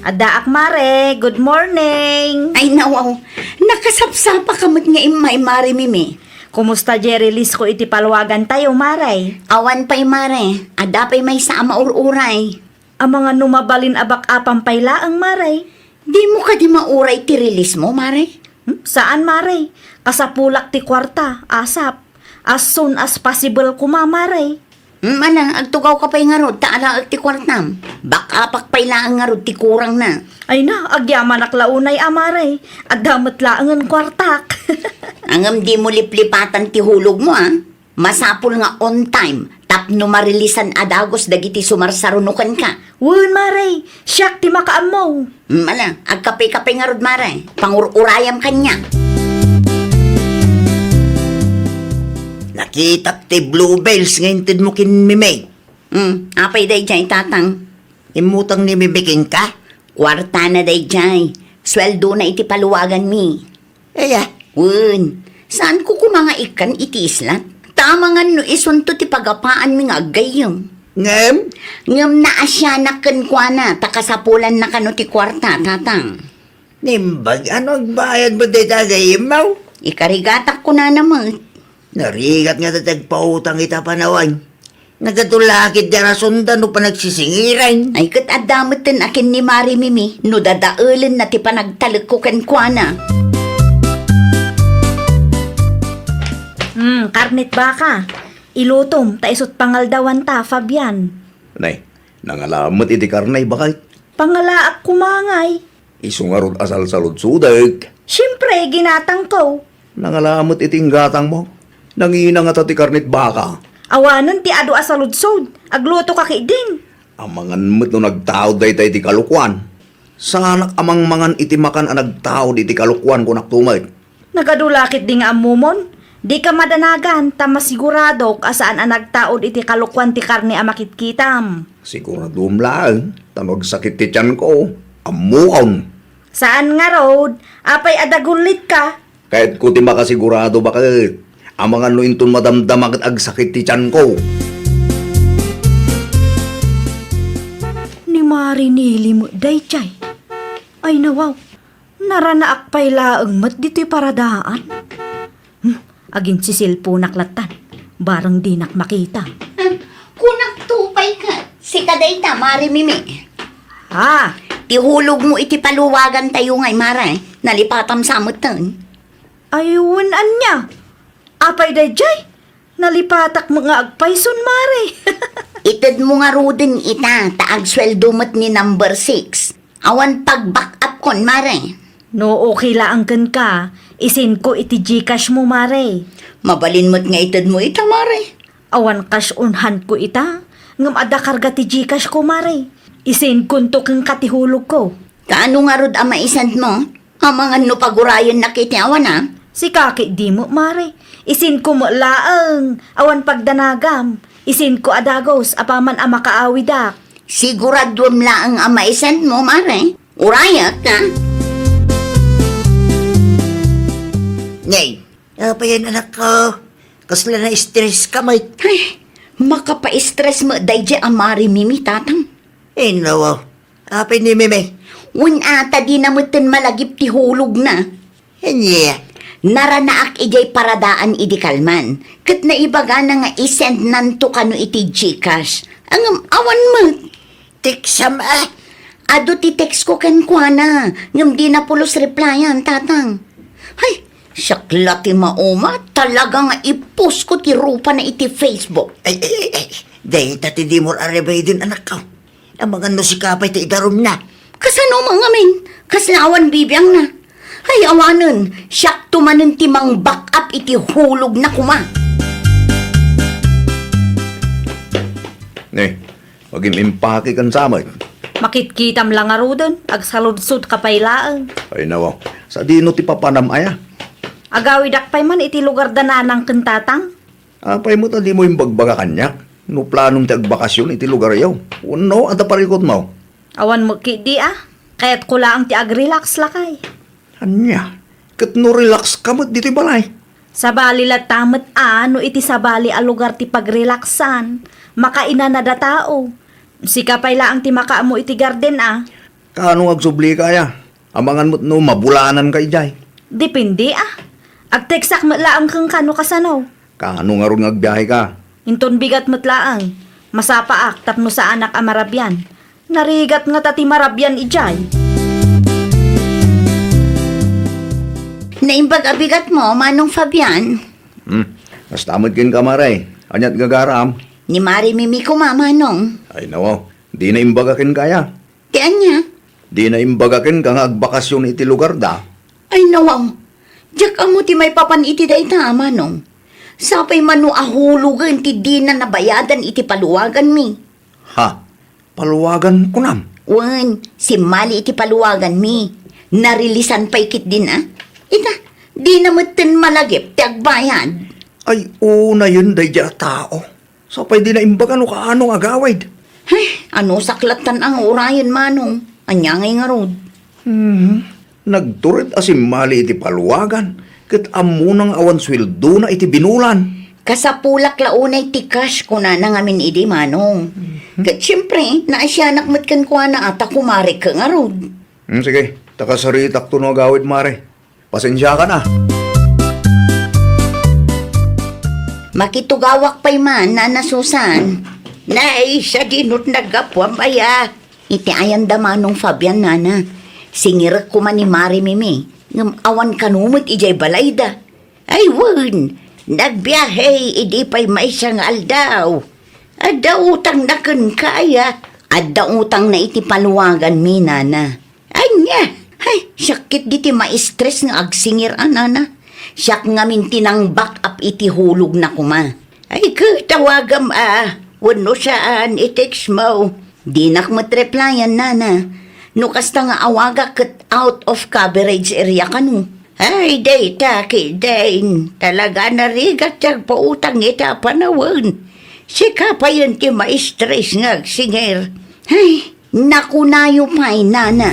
Adaak, Mare. Good morning. Ay nawaw, nakasapsapa kamot nga imay, mare mimi. Kumusta, Jerry Liz ko iti palwagan tayo, Mare? Awan pa'y mare, ada pa'y may sa maururay. Ang mga numabalin abak apang paylaang, Mare. Di mo ka di mauray ti release mo, mare? Saan, Mare? Kasapulak ti kwarta, asap. As soon as possible kuma, Mare. Agtugaw ka pa'y nga rod, taala ti kwartam. Bakapak pa'y laang nga rod, ti kurang na. Ay na, agyaman aklaunay, Mare. Agdamot laangan kwartak. Angam di mo liplipatan ti hulog mo, ah. Masapul nga on time, tapno marilisan adagos dagiti sumarsarunukan ka. Wun, Mare. Siyak ti makaamaw. Agkape-kape nga rod, mare. Pangururayam kanya. Nakita ti bluebells ngayon tid mo kin Mimay. Apay day jay tatang. Imutang ni Mimiking ka? Kwarta na day jay. Sweldo na iti paluwagan mi. Aya, Wun, saan ko kumanga ikan iti islat? Tama nga no isunto ti pagapaan mi nga agayong. ngem? Ngam na asya na kwa na, takasapulan na kano ti kwarta, tatang. Nimbag, ano ang bayad mo di tagayin mo? Ikarigatak ko na naman. Narigat nga tatagpautang ita panawan. Nagatulakit dara sundan no pa nagsisingiran. Ay kat adamot tin akin ni Mari Mimi, no dadaulan na ti panagtalag ko kwa na. Karnit baka. Ilutom, taisot pangaldawan ta, Fabian. Nay, nangalamot iti karnay bakit? Pangalaak kumangay. Isungarod asal salud sudag. Siyempre, ginatang ko. Nangalamot iting gatang mo. Nangina nga ti karnit baka. Awanan ti ado asaludsod. Agluto ka kay din. Amangan mo't no nagtaod day tayo iti kalukwan. Sanak amang mangan iti makan ang nagtaod iti kalukwan kung naktumay. Nagadulakit di nga amumon. Di ka madanagan, tama sigurado kasaan ang nagtaod iti kalukwan ti karne a makitkitam. Siguradum lang. Tanog sakit ti tiyan ko. Amukon. Saan nga road? Apay adagulit ka. Kahit ko ti makasigurado bakit. Amangan no inton madamdam at agsakit ti tiyan ko. Ni Marinili mo, daychay. Ay nawaw, naranaak pa'y laang mat dito'y paradaan. Agin si silpo naklatan, barang di nak makita. Kunak tupay ka. Si kadayta, Mari Mimi. Ha? Tihulog mo iti paluwagan tayo ngay, Mara. Nalipatam sa mutan. Ayunan niya. Apay dayjay, nalipatak mga agpayson, Mare. Itad mo nga rudin ita, taag sweldo mat ni number 6. Awan pag-back up kon, Mare. No, okay laang kan ka. Isin ko iti Gcash mo, Mare. Mabalin mo't nga itad mo ita, Mare. Awan cash unhan ko ita. Ngam ada karga ti Gcash ko, Mare. Isin kunto kang katihulog ko. Kaano nga rod ang maisand mo? Amangan no pagurayan na kitiawan, ha? Si kaki di mo, Mare. Isin ko mo laang. Awan pagdanagam. Isin ko adagos, apaman ang makaawidak. Siguradom laang ang maisand mo, Mare. Urayak, ha? Ngay, apa yan anak ko? Kasla na stress ka, may. Ay, Makapa-stress mo day di amari mimi tatang. Nawaw. Apay ni Meme. Un ata di namutin malagip ti hulog na. Anya. Naranaak ijay paradaan idi kalman. Kat naibaga na nga isend nanto kano iti Gcash. Ang awan mo. Tiksam Ado ti text ko ken kwa na. Ngam di na pulos replyan tatang. Hay, sakla ti mauma. Talaga nga ipost ko ti rupa na iti Facebook. Ay. Dahil tati di mo arabay din anak ko. Ang mga no si Kapay ti idarom na. Kasano mga min? Kaslawan bibiyang na. Ay awanan, siyak tumanan ti mang back up iti hulog na kuma. Mag-impake kan samay. Makitkitam lang nga doon, agsaludsud ka pailaan. Ay nawaw, sa dino ti papanam aya. Agawidak pay man iti lugar dananang kentatang. Apay mo ta di mo yung bagbaga kanyak. No planong ti agbakasyon iti lugar yaw. Uno, at parikot mo. Awan mo di kaya't kulaang ti agrelax lakay. Anya, kat no relax ka mo't dito balay. Sa bali latamet no iti sa bali a lugar ti pagrelaksan. Makaina na da tao. Sika pay laang ti makaamo iti garden Kano agsubli kaya? Amangan mo't no mabulanan kay jay. Depende Agteksak matlaang kang kano kasanaw. Kano nga ron agbiyahe ka? Inton bigat matlaang. Masapaak tapno sa anak a marabyan. Narigat nga tati marabyan ijay. Naimbag-abigat mo, Manong Fabian. Mas tamad kin kamaray. Anyat gagaram. Ni Mari Mimi ko, Manong. Ay nawaw, di na imbagakin kaya. Tiyan niya. Di na imbagakin ka nga agbakasyon iti lugar da. Ay nawaw. Diyak amo ti may papan iti da ita, Manong. Sapay manu ahulugan ti di na nabayadan iti paluwagan mi. Ha? Paluwagan ko nam. Wan, si Mali iti paluwagan mi. Narilisan pa ikit din Ita, di na matin malagip ti agbayad. Ay, una yun day tao. Sapay di na imbagan o kaanong agawid. Ay, ano saklatan ang urayan, Manong? Anyangay nga rod. Nagturid asim mali iti paluwagan. Kat amunang awan sweldo na iti binulan. Kasapulak launay ti cash ko na nangamin idi, Manong. Kat siyempre, naasyanak matkan ko na ata kumari ka nga rod. Sige, takasaritak to no agawid mare. Pasensya ka na. Makitugawak pa'y man, Nana Susan. Nay, siya dinut nagapwam aya. Iti ayan da Manong Fabian, Nana. Singirak ko man ni Mari Mimi. Ngam awan kanumot ijay balayda. Ay, wun. Nagbiyahe, idi pa'y may siyang aldaw. Adda utang na kun kaya. Adda utang na iti paluwagan mi, Nana. Anya, ay, sakit di ti ma-stress nga agsingir, Nana. Siyak nga mintinang back up iti hulog na kuma. Ay, tawagam wano saan i-text mo. Di nak matreplyan, Nana. No kasta nga awaga kat out of coverage area ka no. Ay, day taki, day. Talaga narigat tiyag pautang ita panawan. Sika pa yun ti ma-stress nga singer. Ay, nakunayo pa'y, Nana.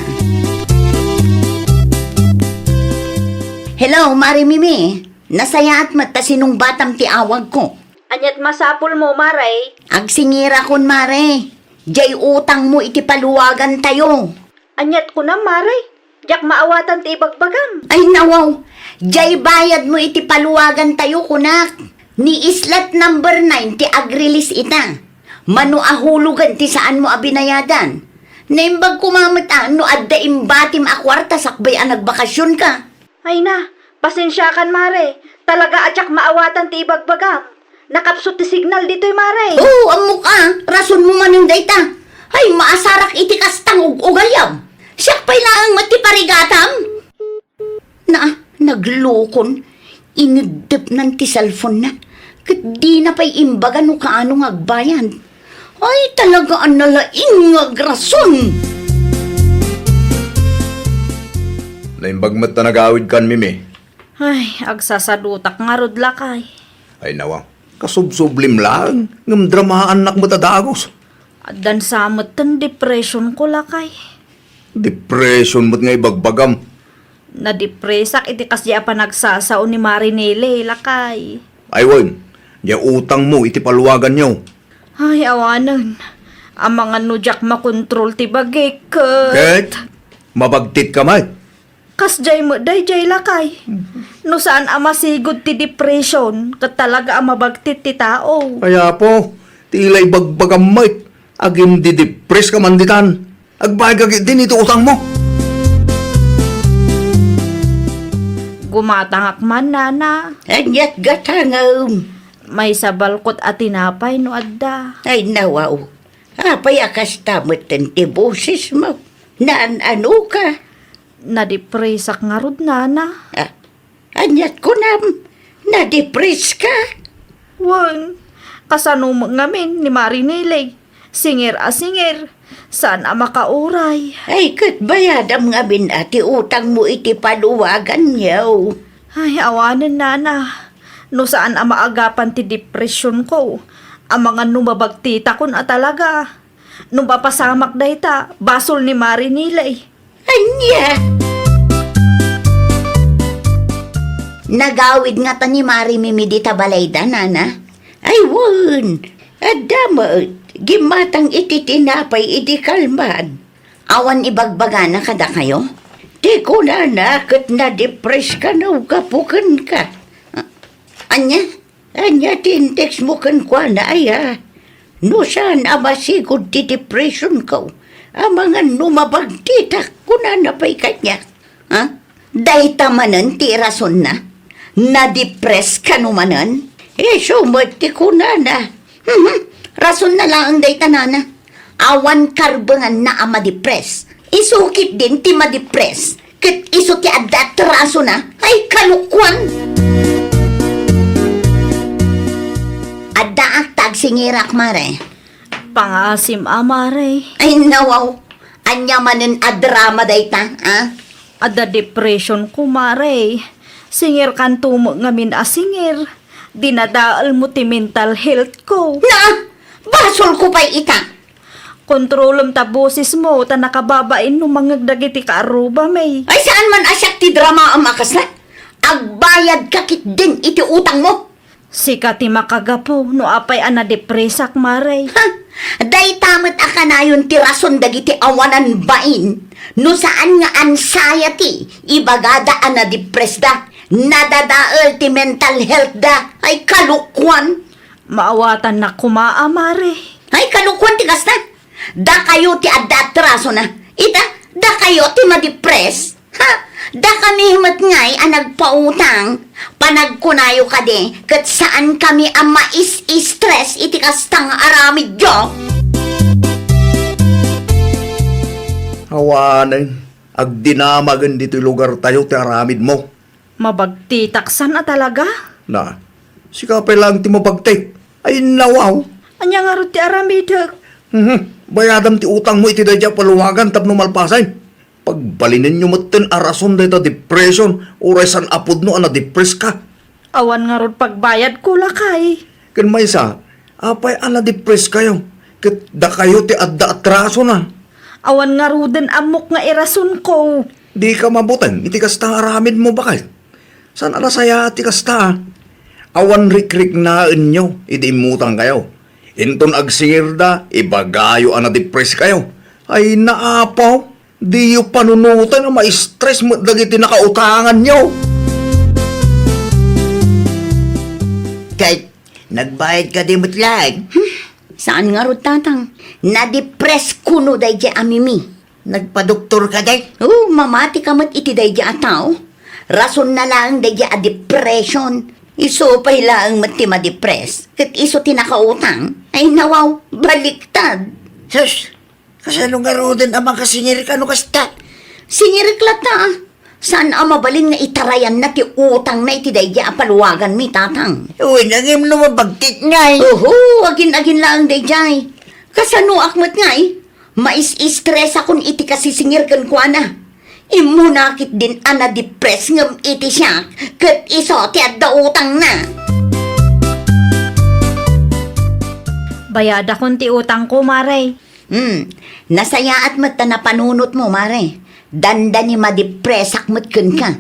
Hello, Mari Mimi. Nasaya at mata sinong batam ti awag ko. Anyat masapul mo, Maray. Agsingira kon, Mare. Jay utang mo iti paluwagan tayo. Anyat ko na, Maray. Diyak maawatan ti ibagbagam. Ay nawaw, jay bayad mo iti paluwagan tayo kunak. Ni islat number 9 ti agrilis ita. Manu ahulugan ti saan mo abinayadan. Naimbag kumamit no adda imbatim akwarta sakbay ang nagbakasyon ka. Ay na, pasensya kan, Mare. Talaga atyak maawatan ti ibagbagam. Nakapsot ti signal dito'y, Mare. Oo, amok rason mo man yung dayta. Ay, maasarak iti kastang ug-ugayam. Siyak pa'y laang matiparigatam. Naglukon. Inidip ng ti cellphone na. Kat di na pa'y imbaga no kaanong agbayan. Ay, talaga ang nalaing agrason. Naimbagmat na nagawid kan, Mimi. Ay, agsasadutak nga rod lakay. Ay nawa, kasubsublim lang. Ngam dramaan nak matadagos. Adan samot tan depression ko lakay. Depression mo't nga ibagbagam. Nadepresak iti kasya pa nagsasao ni Marinele lakay. Ay wan, niya utang mo iti paluwagan nyo. Ay, awanan. Ang mga nujak makontrol ti bagay Ket, mabagtit ka may. Kas jay mo day jay lakay. No saan ang masigod ti depression, kat talaga ang mabagtit ti tao. Kaya po, tilay bagbagam may. Agim di-depress ka manditan. Agbayag din ito utang mo. Gumatangak man, nana. Anyat gatangam. May sabalkot at tinapay no adda. Ay nawaw. Apay akas tamot ti boses mo. Naan ano ka? Nadipresak nga rod, nana. Anyat ko nam. Na-depress ka. Wan, kasano mo ngamin ni Marinilay. Singir a singir. Saan ang makauray? Ay kat bayadam nga binati utang mo iti paluwagan yaw. Ay, awanan, nana. No saan ang maagapan ti depression ko? Ang mga numabagtita ko na talaga. Nung papasamak dayta, basol ni Marinilay. Anya! Nagawid nga ta ni Mari Mimidita Balayda, nana. Ay, won! Adamot, gimatang iti tinapay iti kalman. Awan ibagbaga na kada kayo? Di ko na kat na-depress ka na ugapukan ka. Anya tintex mo kan kwa na aya. No saan amasigod ti depression ko. Ang mga numabagtita ko na napay kanya. Ha? Day tamanan ti rason na? Na-depress ka numanan? Sumati ko na. Rason na lang ang day tanana. Awan karbangan na ang ma-depress. Isukit din ti ma-depress. Kat iso ti adat raso na. Ay kalukwan! Adda ak tagsingirak mare. Pangasim, amare. Ay nawaw. Anya manen adrama dayta, ha? Ada depression ko, mare. Singir kan tumo ngamin a singir. Dinadaal mo ti mental health ko. Na! Basol ko pa'y ita. Kontrolom ta boses mo, ta nakababain no mga dagiti kaaruba, may. Ay saan man asyak ti drama ang makas na? Agbayad kakit din iti utang mo. Sika ti makagapo, no apay ana depresak, mare. Ha? Day tamat akanayon ti rason dagiti awanan bain. No saan nga anxiety, ibagada ana depressed da. Nadadaal ti mental health da. Ay kalukwan. Maawatan na kumaa, mare. Ay kalukwan ti kas na. Da kayo ti adat raso na. Ita, da kayo ti ma-depress. Ha? Da kami himat ngay ang nagpautang. Panagkunayo ka de, kat saan kami ang mais-stress iti kastang aramid yo. Hawanan, agdinamagan dito lugar tayo ti aramid mo. Mabagtitaksan na talaga. Na, sikapay lang ti mabagtik. Ay nawaw. Anya nga ro ti aramidak. Bayadam ti utang mo iti dadya paluwagan tapno malpasay. Pagbalinin nyo matin arason dito depression oray san apod no ana depress ka. Awan nga ro pagbayad ko lakay. Kan may sa, apay ana depress kayo. Kat da kayo ti adda atraso na. Awan nga ro din amok nga irason ko. Di ka mabutan, iti kasta aramid mo bakal. San ala saya ti kasta? Awan rik-rik na inyo, iti imutang kayo. Inton agsingir da, ibagayo ana depress kayo. Ay naapaw, di yu panunutan na ma-stress mo dagiti nakautangan nyo. Kahit nagbayad ka di mutlag. Saan nga ro tatang? Na-depress kuno day di amimi. Nagpadoktor ka day. Oh, mamati ka mat iti day di ataw. Rason na lang day di a depression. Iso pa hilaang mati ma-depress. Kat iso tinakautang. Ay nawaw, baliktad. Sus, kasano nga ro din amang kasingir ka no kasta? Siniriklata. Saan ang mabalin nga itarayan na ti utang na iti day di a paluwagan mi tatang. Uy, nangim no mabagtit ngay. Oho, agin-agin lang day di. Kasano akmat ngay? Mais-stress akong iti kasisingir kan kwa na. Imunakit din ana depress ngam iti siya. Kat iso ti adda utang na. Bayada kon ti utang ko, mare. Nasaya at mat na panunot mo, mare. Danda ni ma-depress akmat kun ka.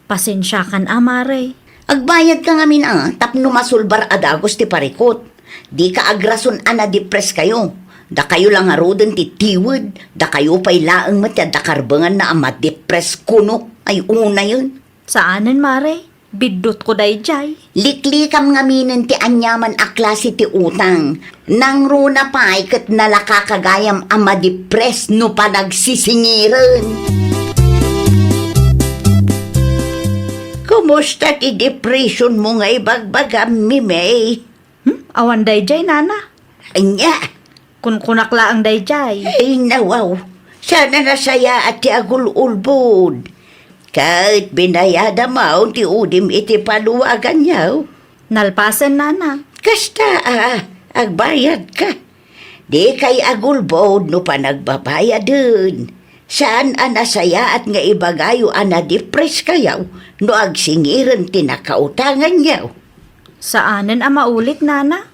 Pasensya kan, mare. Agbayad ka ngamin tapno masulbar adagos ti parikot. Di ka agrason ana depress kayo. Da kayo lang arodan ti tiwid. Da kayo pa'y laang matya da karbangan na ama depress kuno. Ay una yun. Saanan, Mare? Bidot ko dayjay. Liklikam nga minin ti anyaman a klase ti utang. Nang runa pa'y kat nalakakagayam ama depress no pa nagsisingiran. Kumusta ti depression mo nga ibagbagam, Mimay? Awan dayjay, Nana. Anya, Kun kunakla ang dayjay. ay nawaw. Sana nasaya at ti agul-ulbod. Kahit binayada mo ti udim iti paluwagan niyaw. Nalpasan, Nana. Kasta agbayad ka. Di kay agulbod no pa nagbabayad dun. Saan nasaya at nga ibagayo depress kayaw no agsingiran tinakautangan niyaw. Saanan ang maulit, Nana?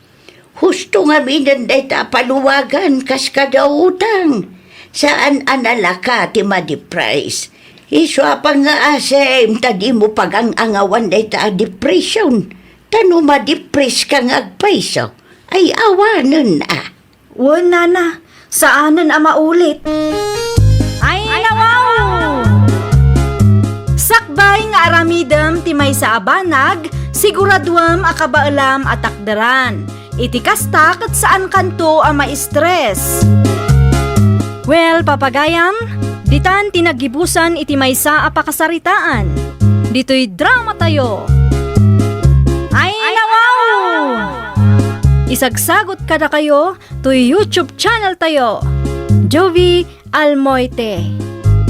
Husto nga minanday ta paluwagan kas kadautang. Saan analaka ti ma-depress? Iswa pa nga asem, tadi mo pagang-angawan day ta depression. Tano ma-depress ka nga agpaiso. Ay awanan Wo, Nana. Saanan ang maulit? Ay, nawaw! Sakbay nga aramidem ti may sa abanag, siguraduam akabaalam at takdaran. Iti kasta kat saan kanto ang ma-stress. Well, papagayam, ditan tinagibusan iti maysa a pakasaritaan. Dito'y drama tayo. Ay, nawaw! Isagsagot kada kayo to YouTube channel tayo. Jovi Almoite.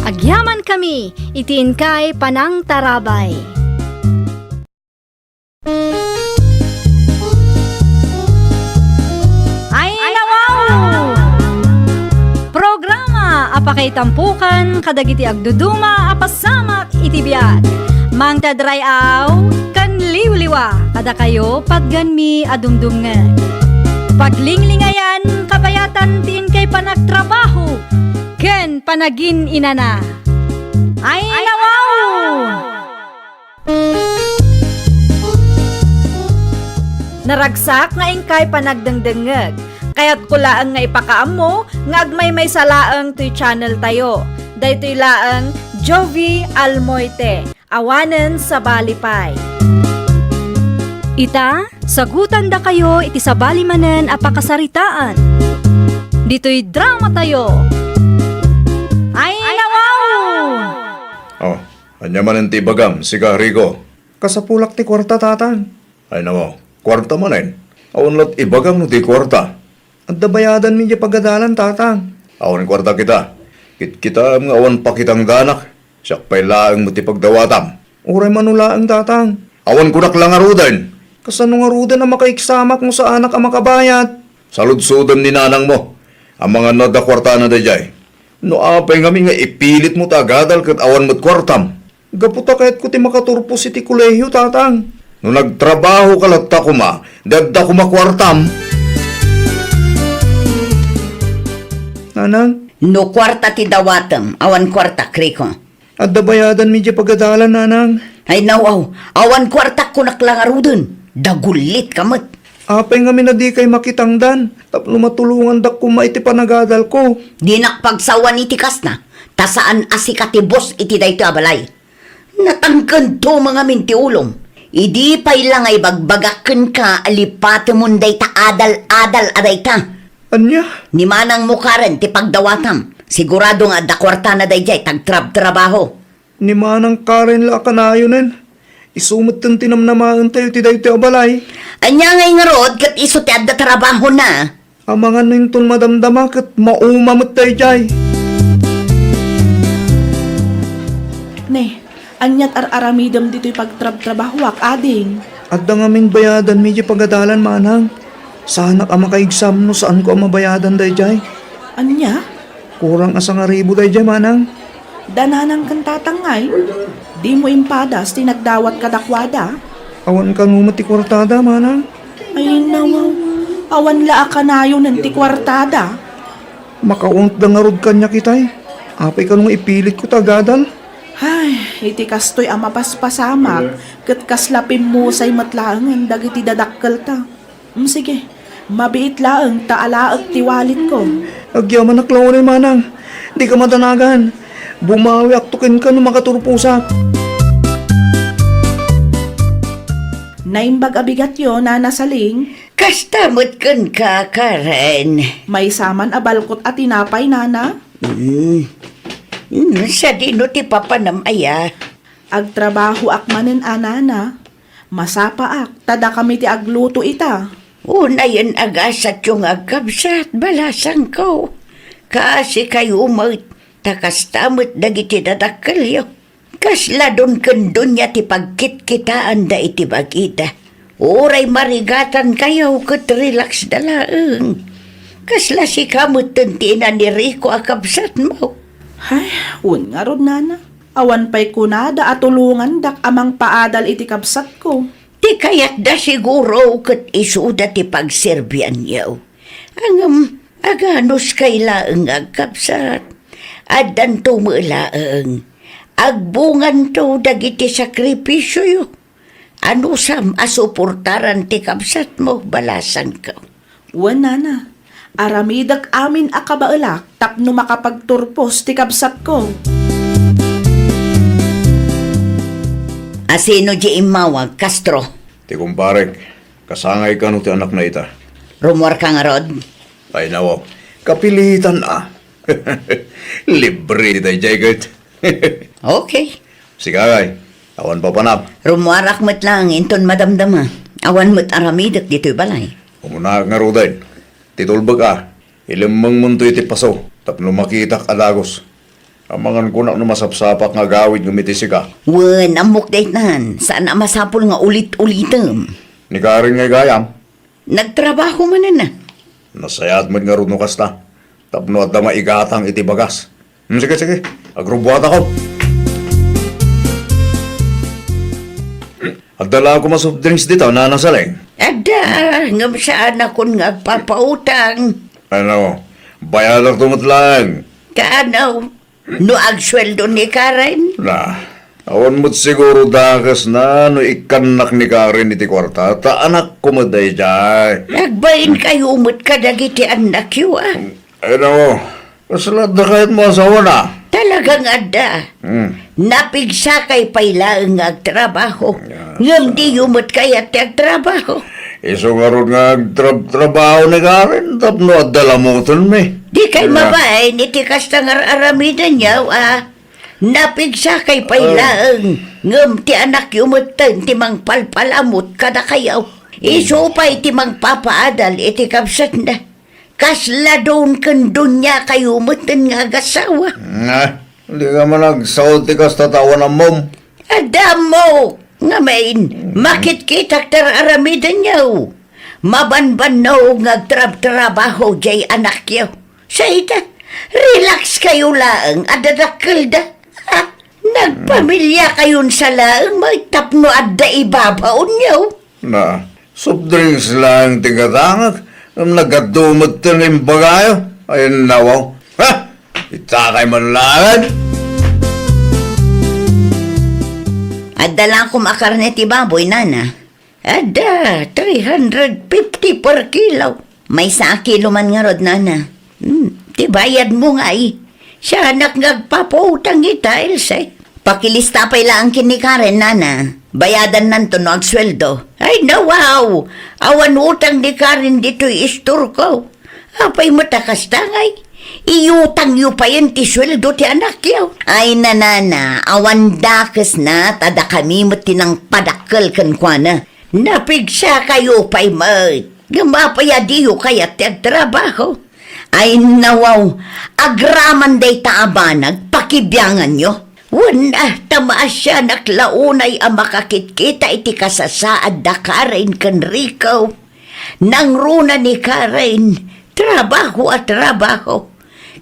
Agyaman kami, itiin kay Panang Tarabay. Ay, nawaw! Programa apakay tampukan kadagiti agduduma apasamak iti biag. Mang tadrayaw kan liwliwa kada kayo pagganmi adumdumngan. Paglinglingayan kabayatan tiin kay panagtrabaho ken panagin inana. Ay, nawaw! Naragsak nga ingkay panagdengdengeg. Kaya't kulaan nga ipakaam mo, nga agmay may salaang to'y channel tayo. Daytoy laang Jovi Almoite, awanen sa Balipay. Ita, sagutan da kayo iti sabali manen a pakasaritaan. Dito'y drama tayo. Ay, nawaw! Oh, anya man ang tibagam, sigariko. Kasapulak ti kwarta, tatang. Ay namo, kwarta manen. Awan lat ibagam no ti kwarta. At dabayadan mi di pagadalan, tatang. Awan kwarta kita. Kita nga awan pa kitang danak. Siyak pa'y laang mo ti pagdawatam. Uray manula ang tatang. Awan kunak lang arudan. Kasano nga ruda na makaiksamak mo sa anak ang makabayat? Saludsudam ni nanang mo. Ang mga nada kwarta na dayjay. No apay ngami nga ipilit mo tagadal kat awan mo't kwartam. Gaputa kahit ko ti makaturpos iti kolehiyo, tatang. No nagtrabaho ka latta kuma, dadda kuma kwartam. Nanang, No kwarta ti dawatam, awan kwarta kriko. at dabayadan mi di pagadalan, nanang. Ay nawaw, awan kwarta kunak lang arudun. Dagulit kamat. Apay nga mi na di kay makitangdan. Tapno matulungan dak kuma iti panagadal ko. Di nakpagsawan iti kas na. Tasaan asikatibos iti dayto abalay. Natangkan to mga mintiulong. Idi pay lang ay bagbagaken ka alipate munday ta adal-adal aday ta. Anya? Ni manang mukaren ti pagdawatam. Sigurado nga dakwarta na dayjay tagtrab-trabaho. Ni manang Karen la kanayonen. Isumot ng tinamnamaan tayo ti dayto abalay. Anya ngay nga rod kat iso ti adda trabaho na. Amangan na yung madamdama kat maumamot tayo jay. Ne, anyat ar-aramidam dito'y pagtrab-trabahwak, ading. At da ngaming bayadan medyo pagadalan, manang. Sana ka makaigsam no saan ko ang mabayadan day jay. Anya? Kurang asang aribo day jay, manang. Dananang kang tatangay. Di mo impadas, tinagdawat kadakwada. Awan ka ngumati kwartada, manang. Ay nawaw, awan laa ka na yun ng tikwartada. Makaunt da nga rod kanya kitay. Apay ka nung ipilit ko tagadal. Ay, iti kastoy ama paspasamak. Kat kaslapim mo say matlangan, dagiti dadakkel ta. Sige, Mabiit laang taalaag tiwalit ko. Agyaman naklaw ni manang. Di ka matanagan. Bumawi aktukin ka no makaturpusak. Naimbag abigat yo na nasaling, Kastamot kun ka, Karen. may saman abalkot at tinapay nana. Sa dino ti papanamaya. Agtrabaho ak manen anana. Masapa ak, tada kami ti agluto ita. Una yan agasat yung agkabsat, balasang ko. Kasi kayo umot, takastamot dagiti dadakalyo. Kasla doon kandun niya ti pagkit-kitaan da iti bagita. Oray marigatan kayo kat relax dalaang. Kasla si kamot tuntina ni Rico akabsat mo. Ay, un nga rod nana. Awan pa'y kunada at tulungan dak amang paadal iti kabsat ko. Ti kayat da siguro kat isuda ti pagserbian yaw. Ang aganos kailaang agkapsat. Adan tumulaang. Agbungan to dagiti sakripisyo yo. Ano sam asuportaran ti kapsat mo balasan ka. Wan nana. Aramidak amin akabaelak tapno makapagturpos ti kabsat ko. Asino di imawag, Castro? Ti kumparek, kasangay ka no ti anak na ita. Rumor ka nga rod? Ay nawaw, kapilitan Libre di tayo, Jagat. Okay. Sigagay, awan pa panap. Rumuarak mo't lang, inton madamdama. Awan mo't aramidak dito'y balay. Umunak nga rudayn. Titulbag ilimang munto'y ti paso. Tapno makitak adagos. Amangan ko na masapsapak nga gawid ngumitisi ka. Wan, amok date nan. Saan na masapol nga ulit-ulitam? Ni Karen nga gayam. Nagtrabaho man na. Nasayat mo nga runo kasta. Tapno at na maigatang iti bagas. Sige. Agrubuhat ako. At dala ako soft drinks dito, nanasaling. Ada, ngam saan akong nagpapautang. Ano, bayalang tumutlang. Kaanaw, no agsweldo ni Karen? Na, awan mo't siguro dakas na no ikanak ni Karen iti kwarta. Ta anak ko maday jay. Nagbayin kayo umot kadagiti anak yu Ano, kasalat na kahit mo asawa na. Talagang ada. Napigsa kay pailaang agtrabaho. Ngam di umot kaya ti agtrabaho. Iso nga ron nga trabaho ni Karen. Tapno at dalamutan me. Di kay mabay, niti kasta nga aramidan niya, napigsa kay pailaang, ngam ti anak yumutan, ti mang palpalamot kada kayaw. Iso pa'y ti mang papaadal, iti kapsat na. Kasla doon kandun niya kayo umutan nga agasawa. Hindi ka man nagsaot ti kas tatawan ng mom. Adamo, nga main, makit-kitak tar aramidan niya. Mabanban na ngagtrab-trabaho jay anak yaw. Sa ita, relax kayo laang, adadakal da. Nagpamilya kayon sa laang, may tapno adda ibabaon niyaw. Na, soft drinks lang tigatangag. Nagadumot ta ng bagayo. Ayun nawaw. Ha? Itakay man lang. Adda lang ko makarnet ibaboy, nana. Adda, 350 per kilo. May sa kilo man nga rod, nana. Tibayad mo nga Siya anak nagpapautang ita, Ilse. Pakilista pa ilang kini Karen, nana. Bayadan nanto no agsweldo. Ay, wow! Awan utang ni Karen dito'y istor ko. Apay matakas tangay. Iutang yu pa yun ti sweldo ti anak yaw. Ay, nanana, awan dakas na, tada kami matinang padakal kan kwa na. Napigsa kayo pa'y gamapaya diyo kaya ti agtrabaho. Ay, nawaw, agraman day taabanag, pakibyangan nyo. Wala, tamaas siya naklaunay ang makakitkita iti kasasaad da Karen kan Rico. Nang runa ni Karen, trabaho at trabaho.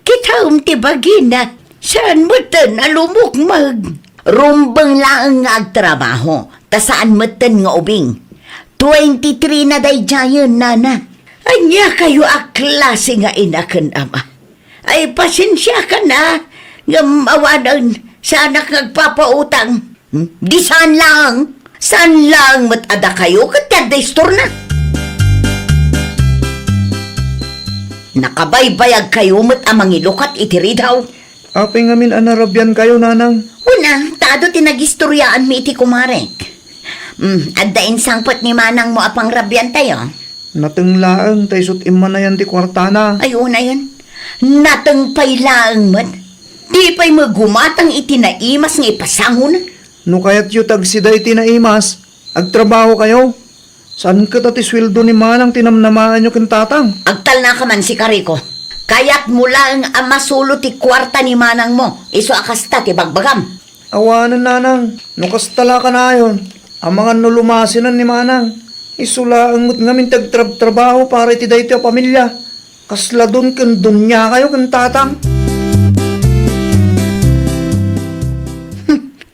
Kita tibagina, saan mo tan alumukmag? Rumbang lang nga agtrabaho, ta saan mo tan nga ubing? 23 na day jayon, nana. Anya kayo aklase nga inakan ama. Ay, pasensya ka na, nga mawanan sa anak nagpapautang. Di saan lang? Saan lang matada kayo? Katyaday store na. Nakabaybayag kayo met amang ilukat itiri daw. Apay ngamin anarabyan kayo, nanang. Una, tado tinagistoryaan mi iti kumarek. Addain sangpot ni manang mo apang rabyan tayo. Natenglaang tayo sut iman na yan ti kwartana. Ay, una yun. Natang pailaang mat. Di pa'y magumatang itinaimas ng ipasangon. No kayat yu tagsiday tinaimas, agtrabaho kayo. Saan ka tati sweldo ni manang tinamnamaan nyo kintatang? Agtal na ka man si Kariko. Kaya't mula ang amasulo ti kwarta ni manang mo. Iso akasta ti bagbagam. Awanan, nanang. No kastala ka na yun. Ang mga nulumasinan ni manang. Isula ang ngamin tagtrabaho para itiday ti o pamilya. Kasla dun kan dunya kayo kintatang.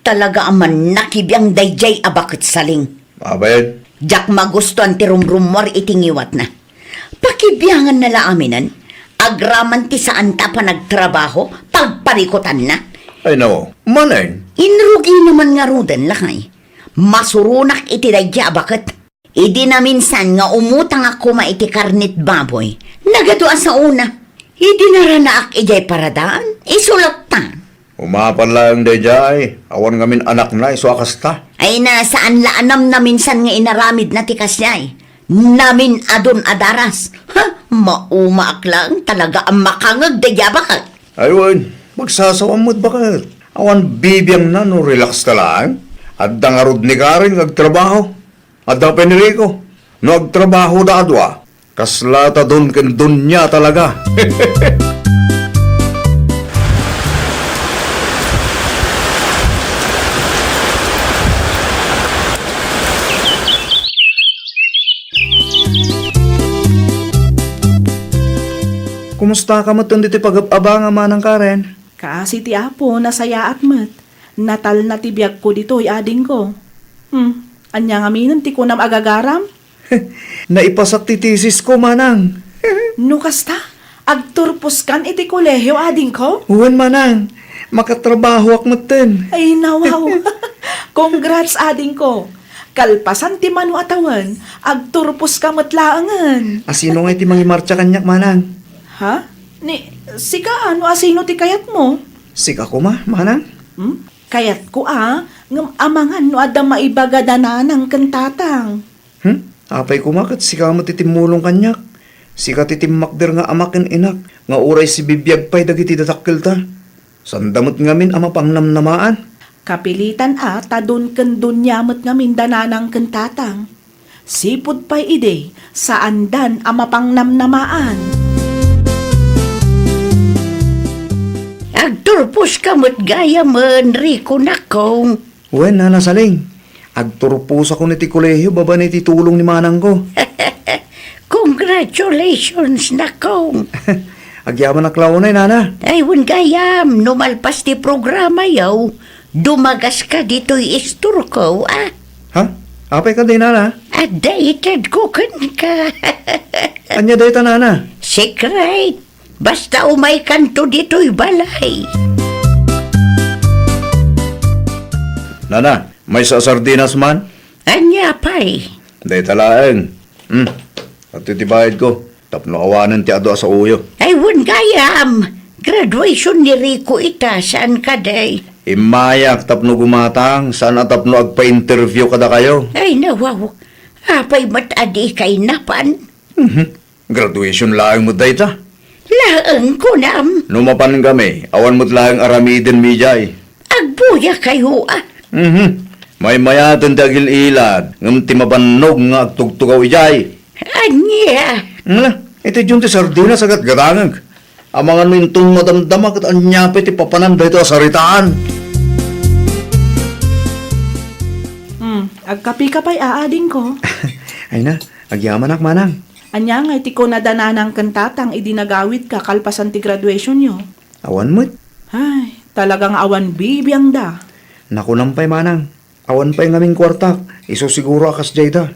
Talaga aman nakibiyang dayjay abakit saling. Abayan. Jak magustuhan ti rumrumor itingiwat na. Pakibiyangan nala aminan, agraman ti saan ta pa nagtrabaho, pagparikutan na. Ay nao, manay. Inrugi naman nga ruden lakay. Masurunak iti dayja bakit. Idi na minsan nga umutang ako maiti karnit baboy. Nagatuan sa una. Idi na ranaak ijay paradaan. Isulot ta. Umapan lang dayjay. Awan ngamin anak na iso akasta. Ay na saan laanam na minsan nga inaramid na tikas niyay. Namin adon adaras. Ha? Maumaak lang talaga ang makangag dayja bakit. Aywan, magsasawam mo't bakit? Awan bibiyang na no relax ka lang. At dangarod ni Karen agtrabaho. At da peniriko. No agtrabaho da adwa. Kaslata dun kan dunya talaga. Kumusta ka mo diti pag-abanga manang Karen? Kasi ti apo, nasaya at mat. Natal na ti biyag ko dito, ading ko. Anya nga minon ti ko nam agagaram? Naipasak ti thesis ko manang. No kasta, agturpos kan iti kolehiyo, ading ko? Huwan manang, makatrabaho ak maten. Ay, nawaw. Congrats, ading ko. Kalpasan ti manu atawan, agturpos ka matlaangan. Asino nga iti mangimarcha kanyak manang? Ha? Sika ano asino ti kayat mo? Sika ko manang? Kayat ko ngam amangan no adda maibagadanan ng kantatang. Apay kumakat, sika mo titimulong kanyak. Sika titimmakder nga amakin inak, nga uray si bibiyag pa'y dagiti datakkel ta. Sandamot ngamin ama pangnamnamaan. Kapilitan tadun ken dunyamot ngamin dananang kantatang. Sipod pa'y ide, saan dan ama pangnamnamaan. Agturpos ka mo't gaya man, Rico nakong. Wen, nanasaling. Agturpos ako niti kolehiyo, baba niti tulong ni manang ko. Congratulations nakong. Agyaman na klaunay, nana. Ay, wan gayam, numalpas ti programa yaw. Dumagas ka dito'y istur ko, Ha? Apay ka din, nana? Dated ko kan ka. Anya dayta, nana? Secret. Basta umay kanto dito'y balay. Nana, may sa sardinas man? Anya pa'y. Day talaeng. At titibayad ko. Tapno awanan ti ado sa uyo. Ay, wan gayam. Graduation ni Rico ita, saan ka day? Imayak tapno gumatang. Sana tapno agpa-interview kada kayo. Ay, nawaw. Apay matadi kay napan. Graduation lang mo day ta. Laang ko nam. Numapan kami. Awan mo't lang aramidin mi jay. Agbuya kayo May mayaton dagil ilad. Ngam ti mabannog nga agtugtugaw ijay. Anya. Ito yung ti sardinas agat Gadangag. Amangan mo yung madamdama kat anyapit ipapanan dito saritaan. Agkapi ka pa'y aading ko. Ay na, agyaman ak manang. Anya nga iti ko nadananang kantatang idinagawid ka kalpasan ti graduation nyo. Awan mo't. Ay, talagang awan bibiyang da. Nakunampay manang. Awan pa'y ngaming kwartak. Iso siguro akas jayda.